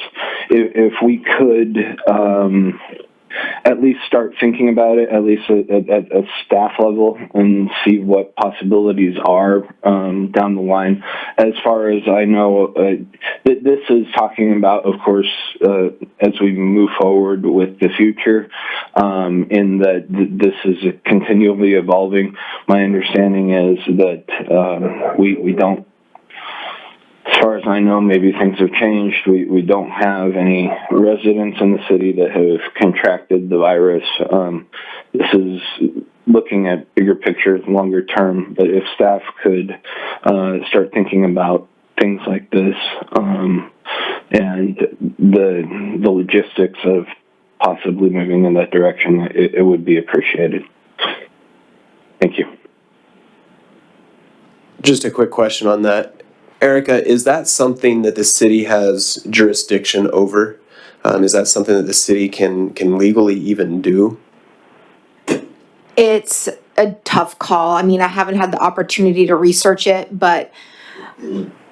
if we could at least start thinking about it, at least at a staff level, and see what possibilities are down the line. As far as I know, this is talking about, of course, as we move forward with the future, in that this is continually evolving. My understanding is that we don't, as far as I know, maybe things have changed. We don't have any residents in the city that have contracted the virus. This is looking at bigger picture, longer term, but if staff could start thinking about things like this and the logistics of possibly moving in that direction, it would be appreciated. Thank you.
Just a quick question on that. Erica, is that something that the city has jurisdiction over? Is that something that the city can legally even do?
It's a tough call. I mean, I haven't had the opportunity to research it, but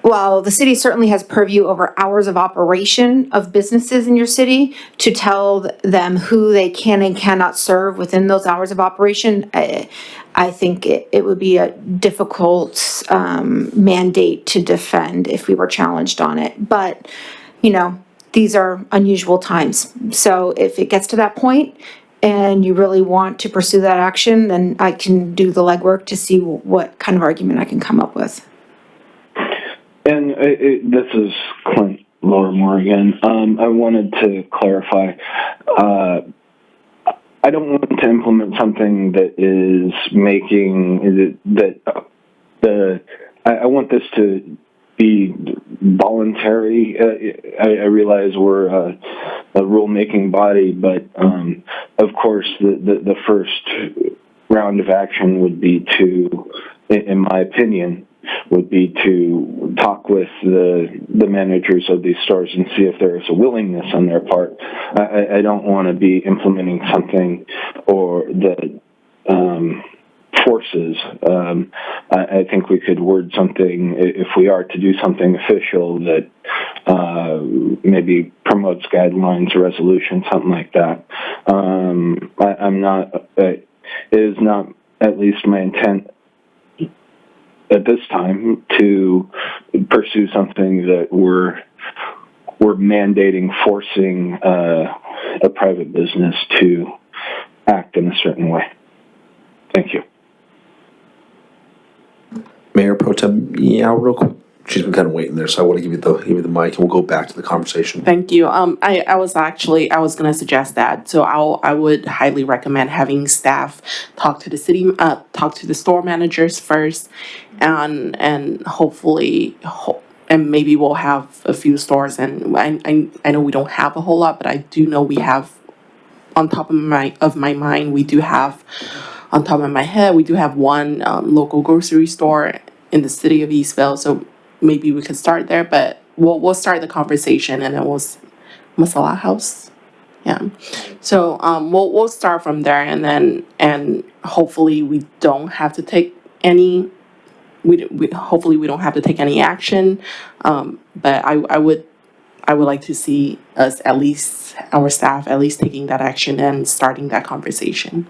while the city certainly has purview over hours of operation of businesses in your city to tell them who they can and cannot serve within those hours of operation, I think it would be a difficult mandate to defend if we were challenged on it. But, you know, these are unusual times. So if it gets to that point and you really want to pursue that action, then I can do the legwork to see what kind of argument I can come up with.
And this is Clint Lorimore again. I wanted to clarify. I don't want to implement something that is making I want this to be voluntary. I realize we're a rulemaking body, but of course the first round of action would be to, in my opinion, would be to talk with the managers of these stores and see if there is a willingness on their part. I don't want to be implementing something or that forces. I think we could word something, if we are to do something official, that maybe promotes guidelines or resolutions, something like that. I'm not, it is not at least my intent at this time to pursue something that we're mandating, forcing a private business to act in a certain way. Thank you.
Mayor Pro Tem, real quick. She's been kind of waiting there, so I want to give you the mic, and we'll go back to the conversation.
Thank you. I was going to suggest that. So I would highly recommend having staff talk to the city, talk to the store managers first, and hopefully, and maybe we'll have a few stores. And I know we don't have a whole lot, but I do know we have, on top of my mind, we do have, on top of my head, we do have one local grocery store in the city of Eastville. So maybe we could start there, but we'll start the conversation, and then Masala House, yeah. So we'll start from there, and hopefully we don't have to take any. Hopefully we don't have to take any action, but I would like to see us, at least our staff, at least taking that action and starting that conversation.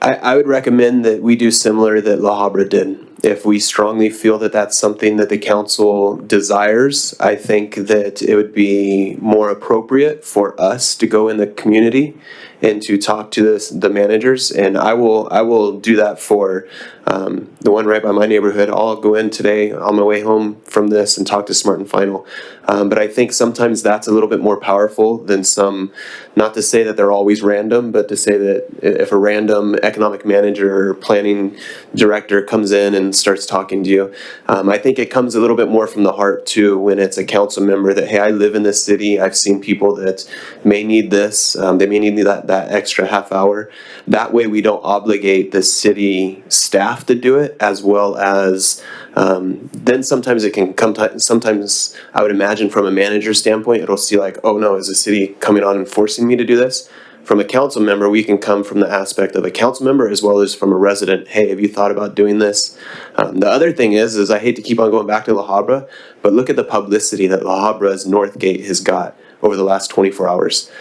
I would recommend that we do similar that La Habra did. If we strongly feel that that's something that the council desires, I think that it would be more appropriate for us to go in the community and to talk to the managers. And I will do that for the one right by my neighborhood. I'll go in today on my way home from this and talk to Smart and Final. But I think sometimes that's a little bit more powerful than some, not to say that they're always random, but to say that if a random economic manager or planning director comes in and starts talking to you, I think it comes a little bit more from the heart too when it's a council member that, hey, I live in this city. I've seen people that may need this. They may need that extra half hour. That way we don't obligate the city staff to do it, as well as then sometimes it can come sometimes I would imagine from a manager standpoint, it'll see like, oh no, is the city coming on and forcing me to do this? From a council member, we can come from the aspect of a council member as well as from a resident. Hey, have you thought about doing this? The other thing is I hate to keep on going back to La Habra, but look at the publicity that La Habra's Northgate has got over the last 24 hours.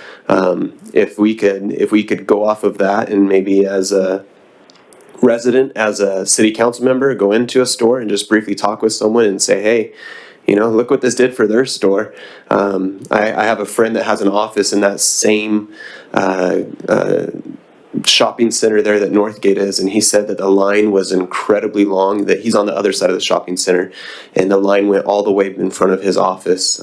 If we could go off of that, and maybe as a resident, as a city council member, go into a store and just briefly talk with someone and say, hey, look what this did for their store. I have a friend that has an office in that same shopping center there that Northgate is, and he said that the line was incredibly long, that he's on the other side of the shopping center, and the line went all the way in front of his office,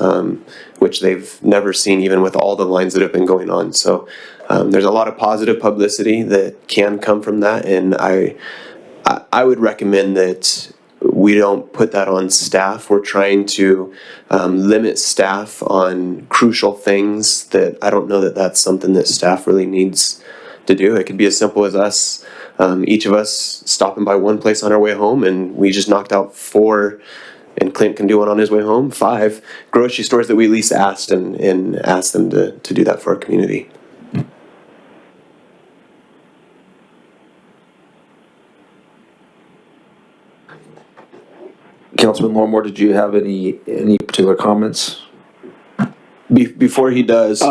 which they've never seen even with all the lines that have been going on. So there's a lot of positive publicity that can come from that, and I would recommend that we don't put that on staff. We're trying to limit staff on crucial things that I don't know that that's something that staff really needs to do. It could be as simple as us each of us stopping by one place on our way home, and we just knocked out 4, and Clint can do one on his way home, 5 grocery stores that we at least asked and asked them to do that for our community.
Councilman Lormore, did you have any particular comments?
Before he does,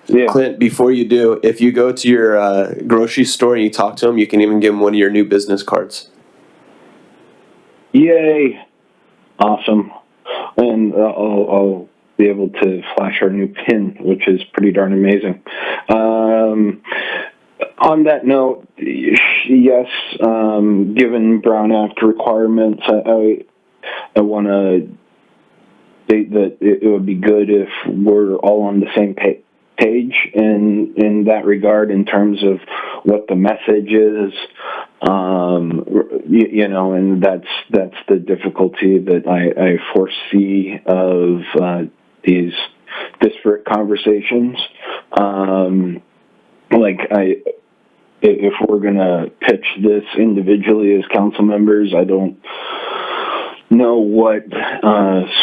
Yeah.
Clint, before you do, if you go to your grocery store and you talk to them, you can even give them one of your new business cards.
Yay. Awesome. And I'll be able to flash our new pin, which is pretty darn amazing. On that note, yes, given Brown Act requirements, I want to state that it would be good if we're all on the same page in that regard in terms of what the message is, and that's the difficulty that I foresee of these disparate conversations. If we're gonna pitch this individually as council members, I don't know what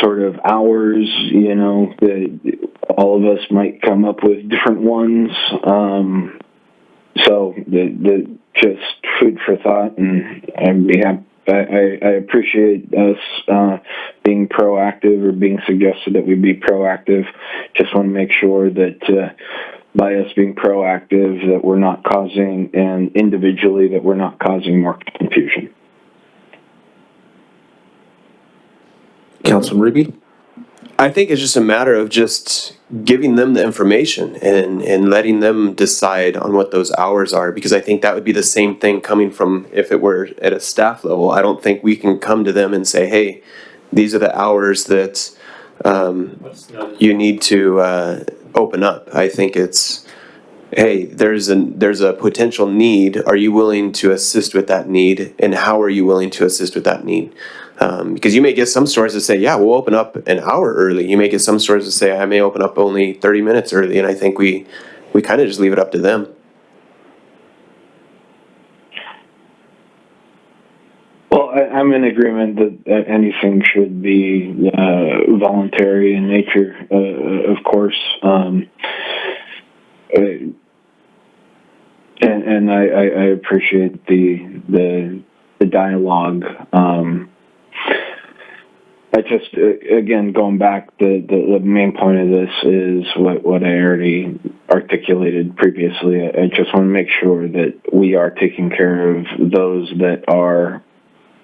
sort of hours, that all of us might come up with different ones. So the just food for thought, and I'd be happy. I appreciate us being proactive or being suggested that we be proactive. Just want to make sure that by us being proactive that we're not causing, and individually that we're not causing more confusion.
Councilman Reby?
I think it's just a matter of just giving them the information and letting them decide on what those hours are, because I think that would be the same thing coming from if it were at a staff level. I don't think we can come to them and say, hey, these are the hours that you need to open up. I think it's, hey, there's a potential need. Are you willing to assist with that need? And how are you willing to assist with that need? Because you may get some stores that say, yeah, we'll open up an hour early. You may get some stores that say, I may open up only 30 minutes early. And I think we kind of just leave it up to them.
Well, I'm in agreement that anything should be voluntary in nature, of course. And I appreciate the dialogue. I just, again, going back, the main point of this is what I already articulated previously. I just want to make sure that we are taking care of those that are,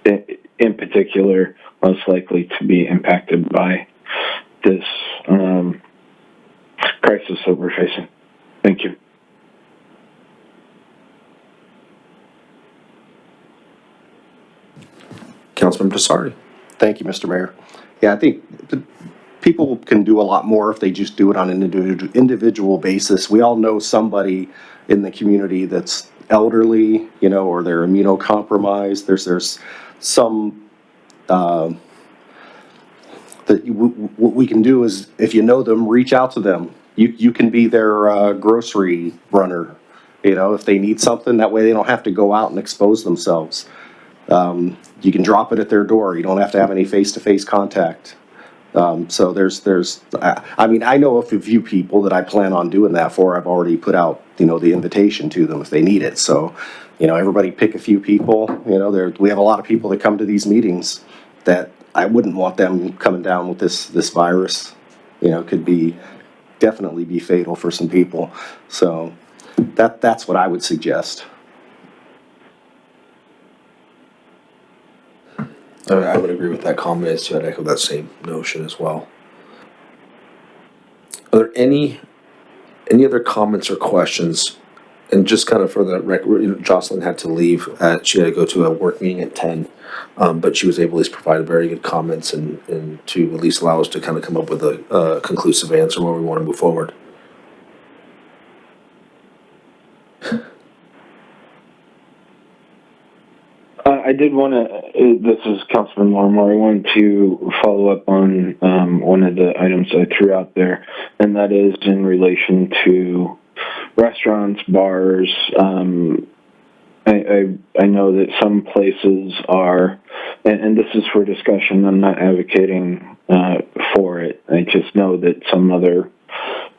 in particular, most likely to be impacted by this crisis that we're facing. Thank you.
Councilman Tassari?
Thank you, Mr. Mayor. Yeah, I think people can do a lot more if they just do it on an individual basis. We all know somebody in the community that's elderly, or they're immunocompromised. There's some, what we can do is, if you know them, reach out to them. You can be their grocery runner, if they need something. That way they don't have to go out and expose themselves. You can drop it at their door. You don't have to have any face-to-face contact. So I know of a few people that I plan on doing that for. I've already put out, the invitation to them if they need it. So, everybody pick a few people. We have a lot of people that come to these meetings that I wouldn't want them coming down with this virus. Could definitely be fatal for some people. So that's what I would suggest.
I would agree with that comment, so I'd echo that same notion as well. Are there any other comments or questions? And just kind of for the record, Jocelyn had to leave. She had to go to a work meeting at 10, but she was able to at least provide very good comments and to at least allow us to kind of come up with a conclusive answer where we want to move forward.
I did want to, this is Councilman Lormore, I wanted to follow up on one of the items I threw out there, and that is in relation to restaurants, bars, I know that some places are, and this is for discussion. I'm not advocating for it. I just know that some other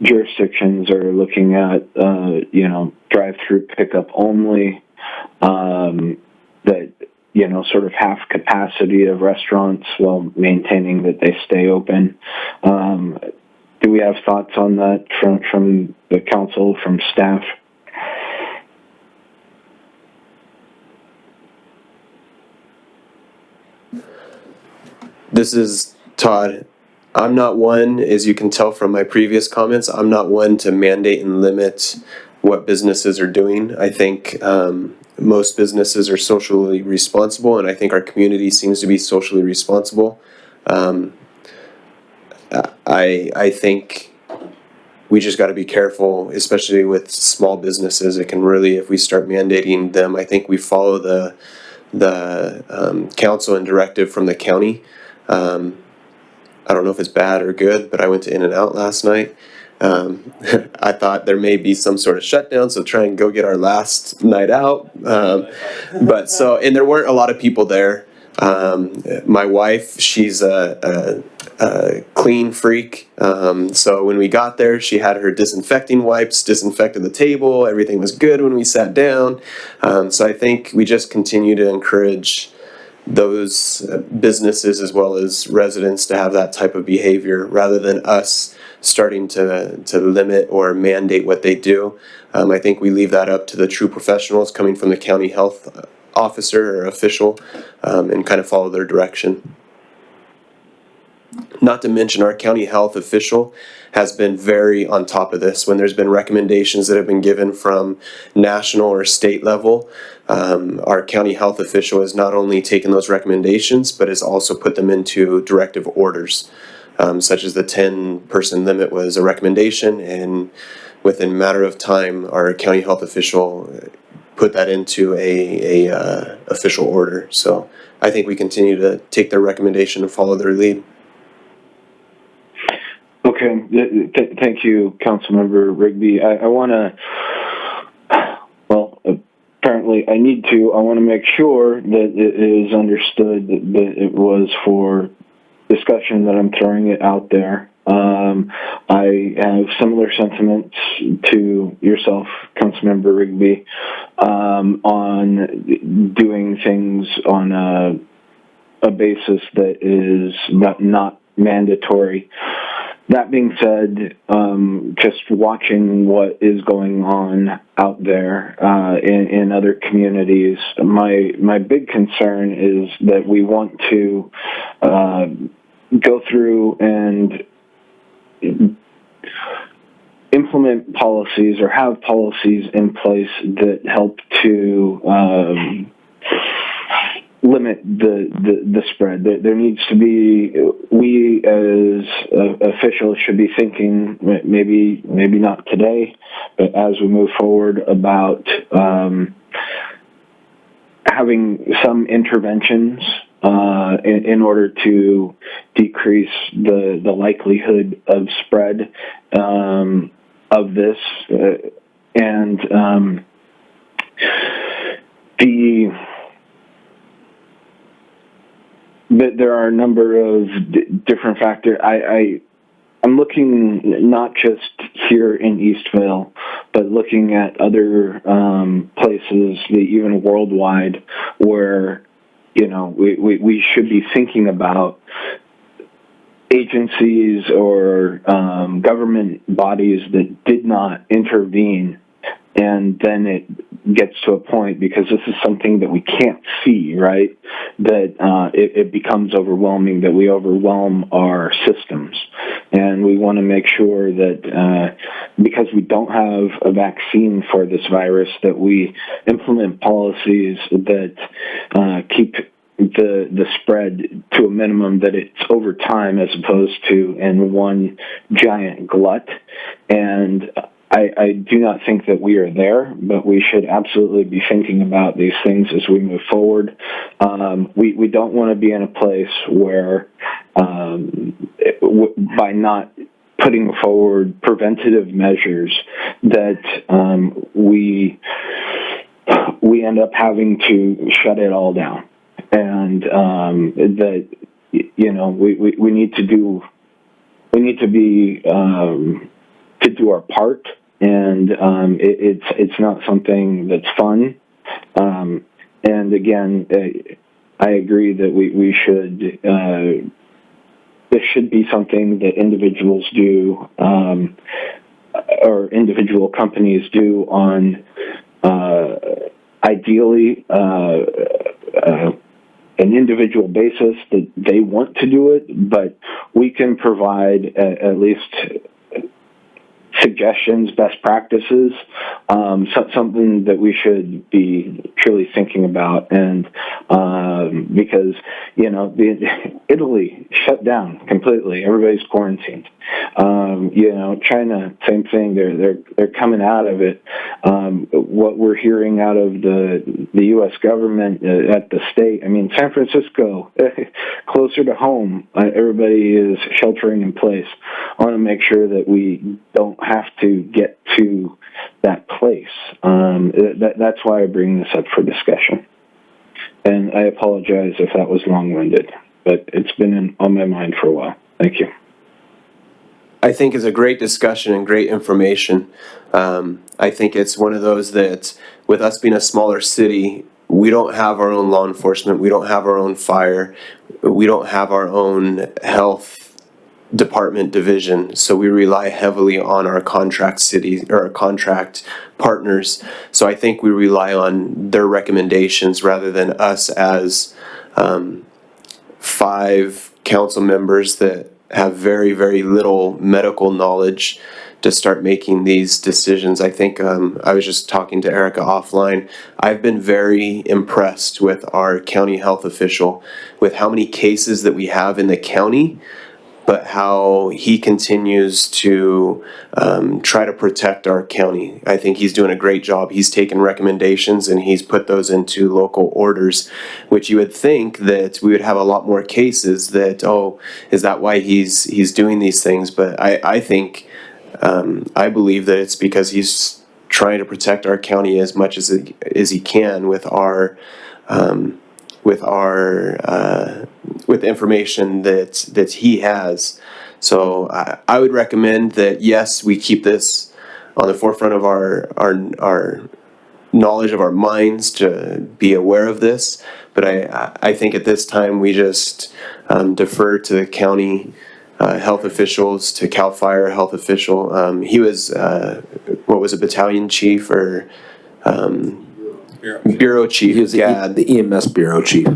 jurisdictions are looking at, drive-through pickup only. That sort of half capacity of restaurants while maintaining that they stay open. Do we have thoughts on that from the council, from staff?
This is Todd. I'm not one, as you can tell from my previous comments, I'm not one to mandate and limit what businesses are doing. I think most businesses are socially responsible, and I think our community seems to be socially responsible. I think we just got to be careful, especially with small businesses. It can really, if we start mandating them, I think we follow the council and directive from the county. I don't know if it's bad or good, but I went to In-N-Out last night. I thought there may be some sort of shutdown, so try and go get our last night out. And there weren't a lot of people there. My wife, she's a clean freak. So when we got there, she had her disinfecting wipes, disinfected the table. Everything was good when we sat down. So I think we just continue to encourage those businesses as well as residents to have that type of behavior rather than us starting to limit or mandate what they do. I think we leave that up to the true professionals coming from the county health officer or official and kind of follow their direction. Not to mention our county health official has been very on top of this. When there's been recommendations that have been given from national or state level, our county health official has not only taken those recommendations, but has also put them into directive orders, such as the 10-person limit was a recommendation, and within a matter of time, our county health official put that into a official order. So I think we continue to take their recommendation and follow their lead.
Okay, thank you, Councilmember Rigby. I want to, apparently I want to make sure that it is understood that it was for discussion that I'm throwing it out there. I have similar sentiments to yourself, Councilmember Rigby, on doing things on a basis that is not mandatory. That being said, just watching what is going on out there in other communities, my big concern is that we want to go through and implement policies or have policies in place that help to limit the spread. There needs to be, we as officials should be thinking, maybe not today, but as we move forward, about having some interventions in order to decrease the likelihood of spread of this. There are a number of different factors. I'm looking not just here in Eastvale, but looking at other places, even worldwide, where we should be thinking about agencies or government bodies that did not intervene, and then it gets to a point, because this is something that we can't see, right, that it becomes overwhelming, that we overwhelm our systems. And we want to make sure that because we don't have a vaccine for this virus, that we implement policies that keep the spread to a minimum, that it's over time as opposed to in one giant glut. And I do not think that we are there, but we should absolutely be thinking about these things as we move forward. We don't want to be in a place where, by not putting forward preventative measures, that we we end up having to shut it all down. And that, you know, we need to do, we need to be, to do our part. And it's not something that's fun. And again, I agree that we should, this should be something that individuals do, or individual companies do on, ideally, an individual basis that they want to do it, but we can provide at least suggestions, best practices, something that we should be truly thinking about. And because, you know, Italy shut down completely. Everybody's quarantined. You know, China, same thing. They're coming out of it. What we're hearing out of the U.S. government at the state, I mean, San Francisco, closer to home, everybody is sheltering in place. I want to make sure that we don't have to get to that place. That's why I bring this up for discussion. And I apologize if that was long-winded, but it's been on my mind for a while. Thank you.
I think it's a great discussion and great information. I think it's one of those that, with us being a smaller city, we don't have our own law enforcement, we don't have our own fire, we don't have our own health department division, so we rely heavily on our contract cities or our contract partners. So I think we rely on their recommendations rather than us as 5 council members that have very, very little medical knowledge to start making these decisions. I think I was just talking to Erica offline. I've been very impressed with our county health official, with how many cases that we have in the county, but how he continues to try to protect our county. I think he's doing a great job. He's taken recommendations and he's put those into local orders, which you would think that we would have a lot more cases that, oh, is that why he's doing these things? But I think, I believe that it's because he's trying to protect our county as much as he can with with information that he has. So I would recommend that, yes, we keep this on the forefront of our knowledge of our minds to be aware of this. But I think at this time we just defer to the county health officials, to CAL FIRE health official. He was, what was a battalion chief or bureau chief?
He was the EMS bureau chief.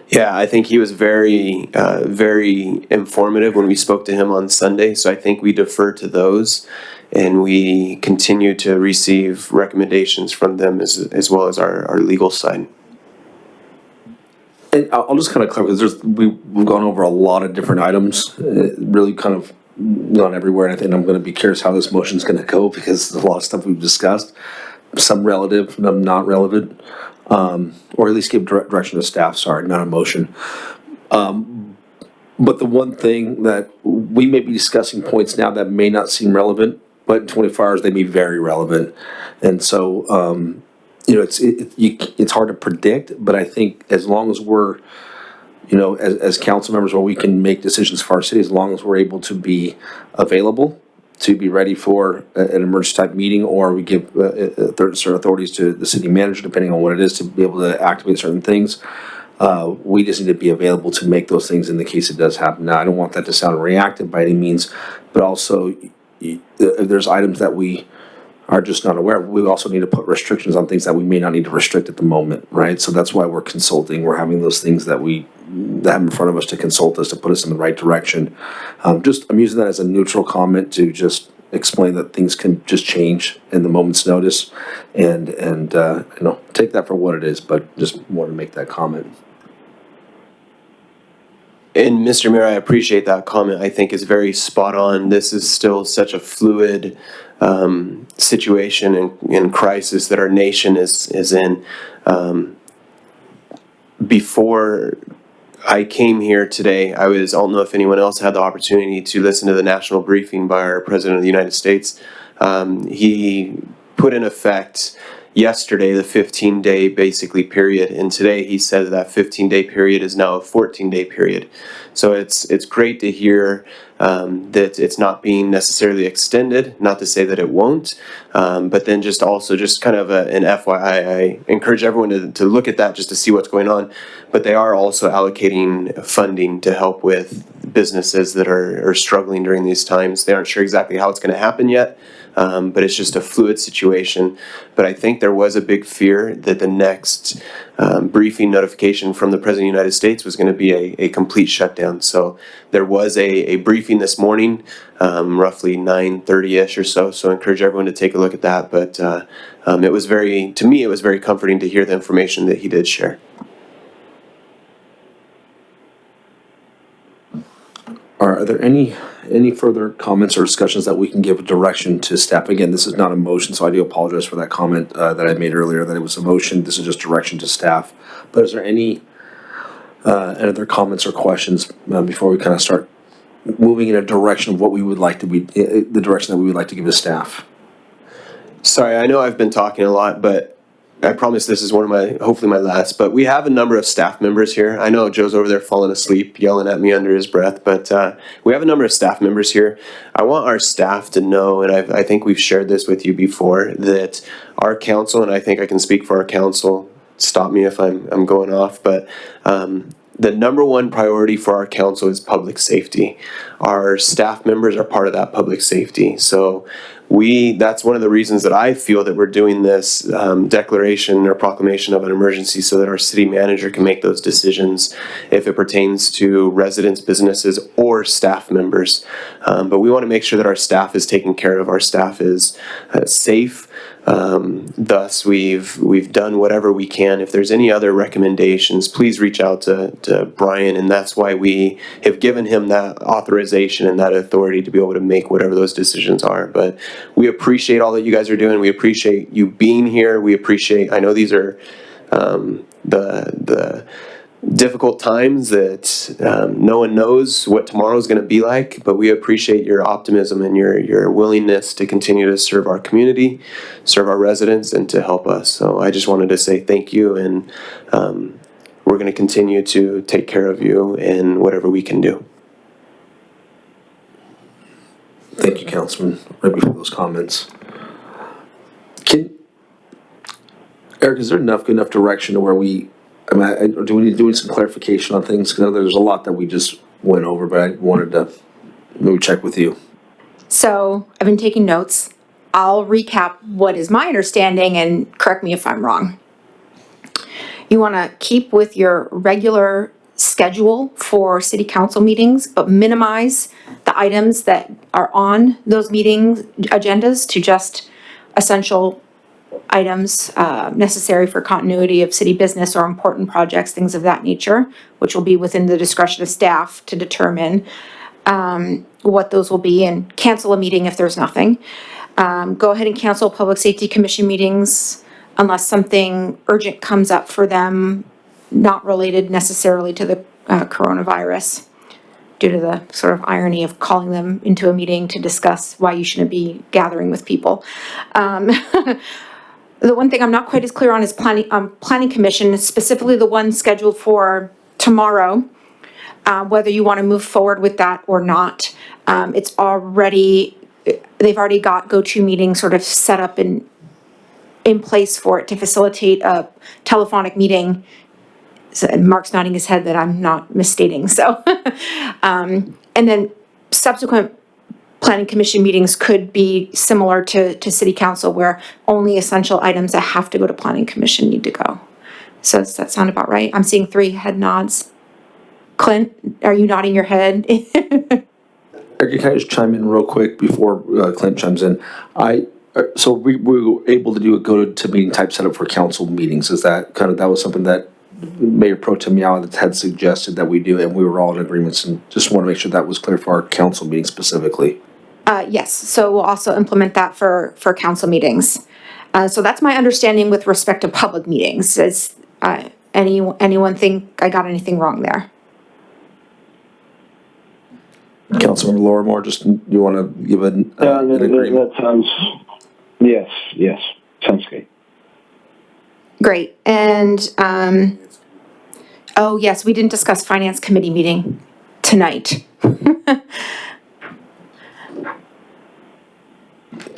Yeah, I think he was very, very informative when we spoke to him on Sunday. So I think we defer to those, and we continue to receive recommendations from them as well as our legal side.
And I'll just kind of clarify, because we've gone over a lot of different items, really kind of gone everywhere. And I think I'm going to be curious how this motion's going to go, because there's a lot of stuff we've discussed, some relative, some not relevant. Or at least give direction to staff, sorry, not a motion. But the one thing that we may be discussing points now that may not seem relevant, but in 24 hours they may be very relevant. And so, you know, it's hard to predict, but I think as long as we're, you know, as council members, where we can make decisions for our city, as long as we're able to be available, to be ready for an emergency type meeting, or we give certain authorities to the city manager, depending on what it is, to be able to activate certain things. We just need to be available to make those things in the case it does happen. Now, I don't want that to sound reactive by any means, but also if there's items that we are just not aware of, we also need to put restrictions on things that we may not need to restrict at the moment, right? So that's why we're consulting. We're having those things that have in front of us to consult us, to put us in the right direction. I'm using that as a neutral comment to just explain that things can just change in the moment's notice, and you know, take that for what it is, but just want to make that comment.
And Mr. Mayor, I appreciate that comment. I think it's very spot on. This is still such a fluid situation and crisis that our nation is in. Before I came here today, I don't know if anyone else had the opportunity to listen to the national briefing by our President of the United States. He put in effect, yesterday the 15-day basically period, and today he said that 15-day period is now a 14-day period. So it's great to hear that it's not being necessarily extended, not to say that it won't, but then just also just kind of an FYI, I encourage everyone to look at that just to see what's going on, but they are also allocating funding to help with businesses that are struggling during these times. They aren't sure exactly how it's going to happen yet, but it's just a fluid situation. But I think there was a big fear that the next briefing notification from the President of the United States was going to be a complete shutdown. So there was a briefing this morning, roughly 9:30ish or so. So I encourage everyone to take a look at that. But to me, it was very comforting to hear the information that he did share.
Are there any further comments or discussions that we can give direction to staff? Again, this is not a motion, so I do apologize for that comment that I made earlier, that it was a motion. This is just direction to staff. But is there any other comments or questions before we kind of start moving in a direction of what we would like to be, the direction that we would like to give to staff?
Sorry, I know I've been talking a lot, but I promise this is hopefully my last, but we have a number of staff members here. I know Joe's over there falling asleep, yelling at me under his breath, but we have a number of staff members here. I want our staff to know, and I think we've shared this with you before, that our council, and I think I can speak for our council, stop me if I'm going off, but the number one priority for our council is public safety. Our staff members are part of that public safety. So that's one of the reasons that I feel that we're doing this declaration or proclamation of an emergency, so that our city manager can make those decisions if it pertains to residents, businesses, or staff members. But we want to make sure that our staff is taken care of, our staff is safe. Thus, we've done whatever we can. If there's any other recommendations, please reach out to Brian, and that's why we have given him that authorization and that authority to be able to make whatever those decisions are. But we appreciate all that you guys are doing. We appreciate you being here. I know these are the difficult times that no one knows what tomorrow is going to be like, but we appreciate your optimism and your willingness to continue to serve our community, serve our residents, and to help us. So I just wanted to say thank you, and we're going to continue to take care of you in whatever we can do.
Thank you, Councilman Ribby, for those comments. Eric, is there good enough direction to where do we need to do some clarification on things? Because there's a lot that we just went over, but I wanted to maybe check with you.
So I've been taking notes. I'll recap what is my understanding and correct me if I'm wrong. You want to keep with your regular schedule for city council meetings, but minimize the items that are on those meeting agendas to just essential items necessary for continuity of city business or important projects, things of that nature, which will be within the discretion of staff to determine what those will be, and cancel a meeting if there's nothing. Go ahead and cancel Public Safety Commission meetings unless something urgent comes up for them, not related necessarily to the coronavirus, due to the sort of irony of calling them into a meeting to discuss why you shouldn't be gathering with people. The one thing I'm not quite as clear on is planning commission, specifically the one scheduled for tomorrow, whether you want to move forward with that or not. They've already got go-to meetings sort of set up in place for it to facilitate a telephonic meeting. So Mark's nodding his head that I'm not misstating. So, and then subsequent planning commission meetings could be similar to city council, where only essential items that have to go to planning commission need to go. So does that sound about right? I'm seeing 3 head nods. Clint, are you nodding your head?
Eric, can I just chime in real quick before Clint chimes in? So we were able to do a go-to-meeting type setup for council meetings. Is that that was something that Mayor Pro Tem Yao had suggested that we do, and we were all in agreement, and just want to make sure that was clear for our council meeting specifically.
Yes, so we'll also implement that for council meetings. So that's my understanding with respect to public meetings. Is anyone think I got anything wrong there?
Councilmember Lorimore, just you want to give an agreement?
That sounds, yes, sounds good.
Great, and, oh, yes, we didn't discuss finance committee meeting tonight.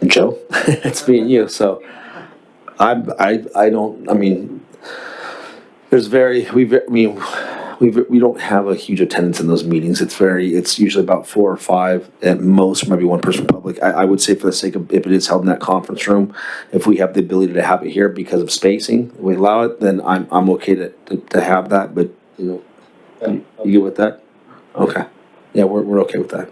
Joe, it's me and you, so I don't, I mean, we don't have a huge attendance in those meetings. It's usually about 4 or 5 at most, maybe one person public. I would say for the sake of, if it is held in that conference room, if we have the ability to have it here because of spacing, we allow it, then I'm okay to have that, but, you know, you good with that? Okay. Yeah, we're okay with that.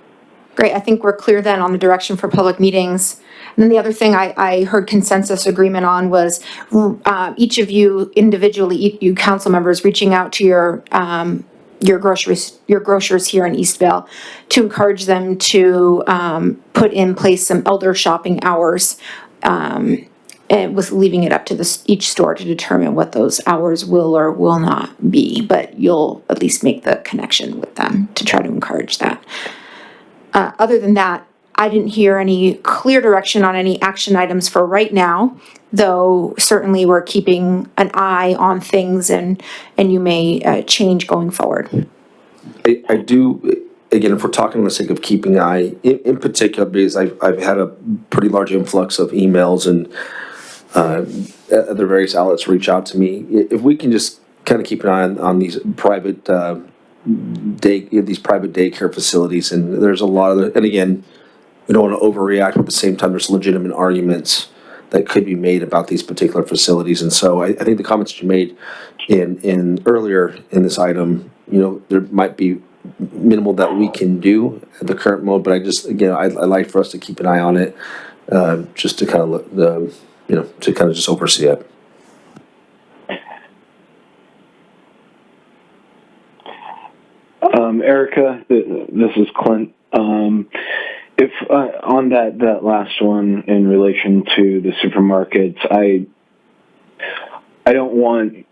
Great, I think we're clear then on the direction for public meetings. And then the other thing I heard consensus agreement on was each of you individually, you council members, reaching out to your grocers here in Eastvale to encourage them to put in place some elder shopping hours, and with leaving it up to each store to determine what those hours will or will not be. But you'll at least make the connection with them to try to encourage that. Other than that, I didn't hear any clear direction on any action items for right now, though certainly we're keeping an eye on things and you may change going forward.
I do, again, if we're talking for the sake of keeping an eye, in particular, because I've had a pretty large influx of emails and other various outlets reach out to me. If we can just kind of keep an eye on these private daycare facilities, and there's a lot of, and again, we don't want to overreact, but at the same time, there's legitimate arguments that could be made about these particular facilities. And so I think the comments that you made in earlier in this item, you know, there might be minimal that we can do at the current mode, but I'd like for us to keep an eye on it, just to kind of to kind of just oversee it.
Erica, this is Clint. If on that last one in relation to the supermarkets, I don't want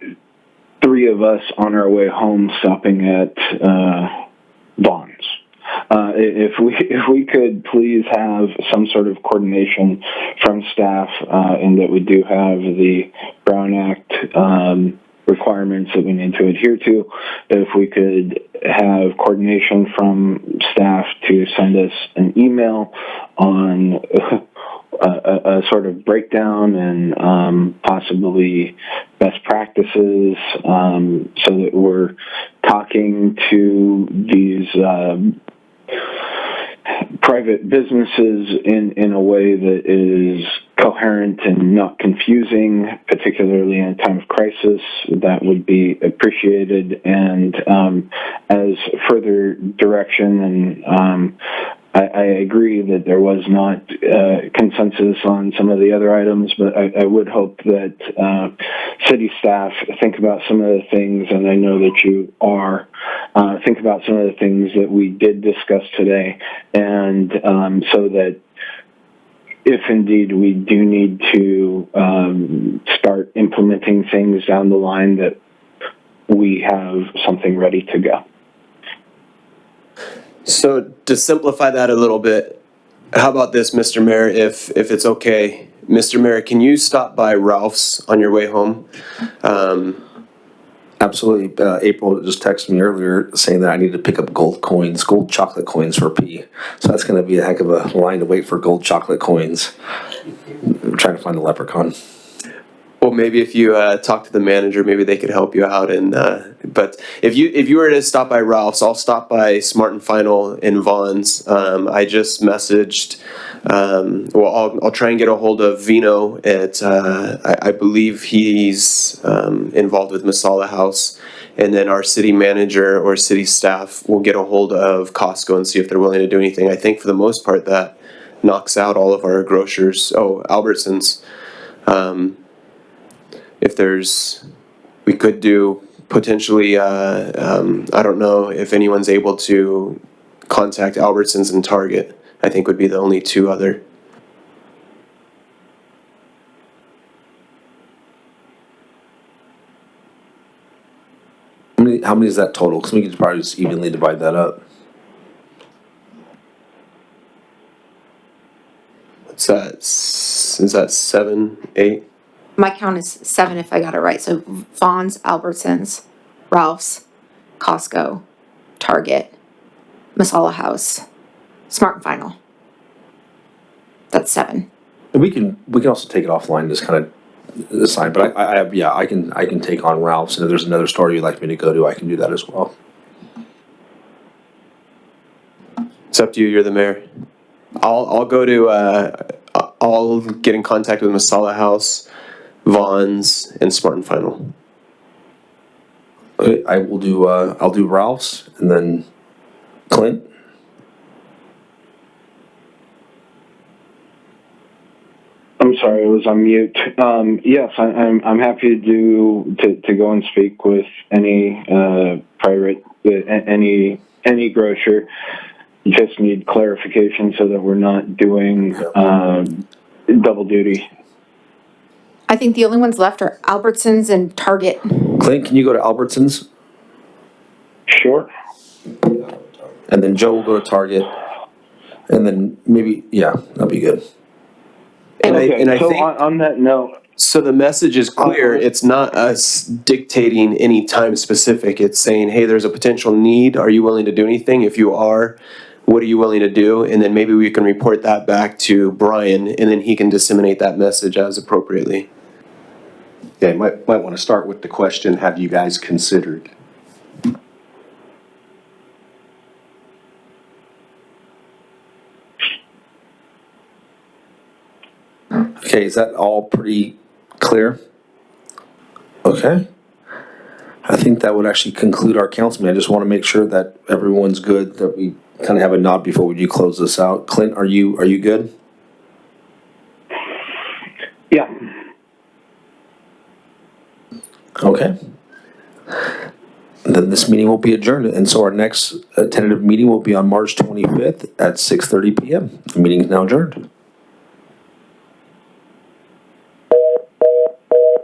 3 of us on our way home stopping at Vaughn's. If we could please have some sort of coordination from staff, in that we do have the Brown Act requirements that we need to adhere to, that if we could have coordination from staff to send us an email on a sort of breakdown and possibly best practices, so that we're talking to these private businesses in a way that is coherent and not confusing, particularly in a time of crisis, that would be appreciated. And as further direction, and I agree that there was not consensus on some of the other items, but I would hope that city staff think about some of the things, and I know that you are, think about some of the things that we did discuss today, and so that if indeed we do need to start implementing things down the line, that we have something ready to go.
So to simplify that a little bit, how about this, Mr. Mayor, if it's okay? Mr. Mayor, can you stop by Ralph's on your way home?
Absolutely. April just texted me earlier saying that I need to pick up gold chocolate coins for P. So that's going to be a heck of a line to wait for gold chocolate coins. I'm trying to find a leprechaun.
Well, maybe if you talk to the manager, maybe they could help you out. And but if you were to stop by Ralph's, I'll stop by Smart and Final in Vaughn's. I just messaged. I'll try and get a hold of Vino at. I believe he's involved with Masala House, and then our city manager or city staff will get a hold of Costco and see if they're willing to do anything. I think for the most part that knocks out all of our grocers. Oh, Albertsons. If we could do potentially, I don't know if anyone's able to contact Albertsons and Target. I think would be the only 2 other.
How many is that total? Because we could probably just evenly divide that up.
What's that? Is that 7, 8?
My count is 7 if I got it right. So Vons, Albertsons, Ralph's, Costco, Target, Masala House, Smart and Final. That's 7.
And we can also take it offline, just kind of decide, but I can take on Ralph's, and if there's another store you'd like me to go to, I can do that as well.
It's up to you, you're the mayor. I'll go to, I'll get in contact with Masala House, Vons, and Smart and Final.
Okay, I'll do Ralph's, and then Clint.
I'm sorry, I was on mute. Yes, I'm happy to go and speak with any any grocer. Just need clarification so that we're not doing double duty.
I think the only ones left are Albertsons and Target.
Clint, can you go to Albertsons?
Sure.
And then Joe will go to Target. And then maybe, yeah, that'll be good.
And I
So
think,
on that note,
so the message is clear. It's not us dictating any time specific. It's saying, hey, there's a potential need. Are you willing to do anything? If you are, what are you willing to do? And then maybe we can report that back to Brian, and then he can disseminate that message as appropriately.
Yeah, you might want to start with the question, have you guys considered?
Okay, is that all pretty clear? Okay. I think that would actually conclude our council meeting. I just want to make sure that everyone's good, that we kind of have a nod before we do close this out. Clint, are you good?
yeah.
Okay. Then this meeting will be adjourned, and so our next tentative meeting will be on March 25th at 6:30 p.m. The meeting is now adjourned.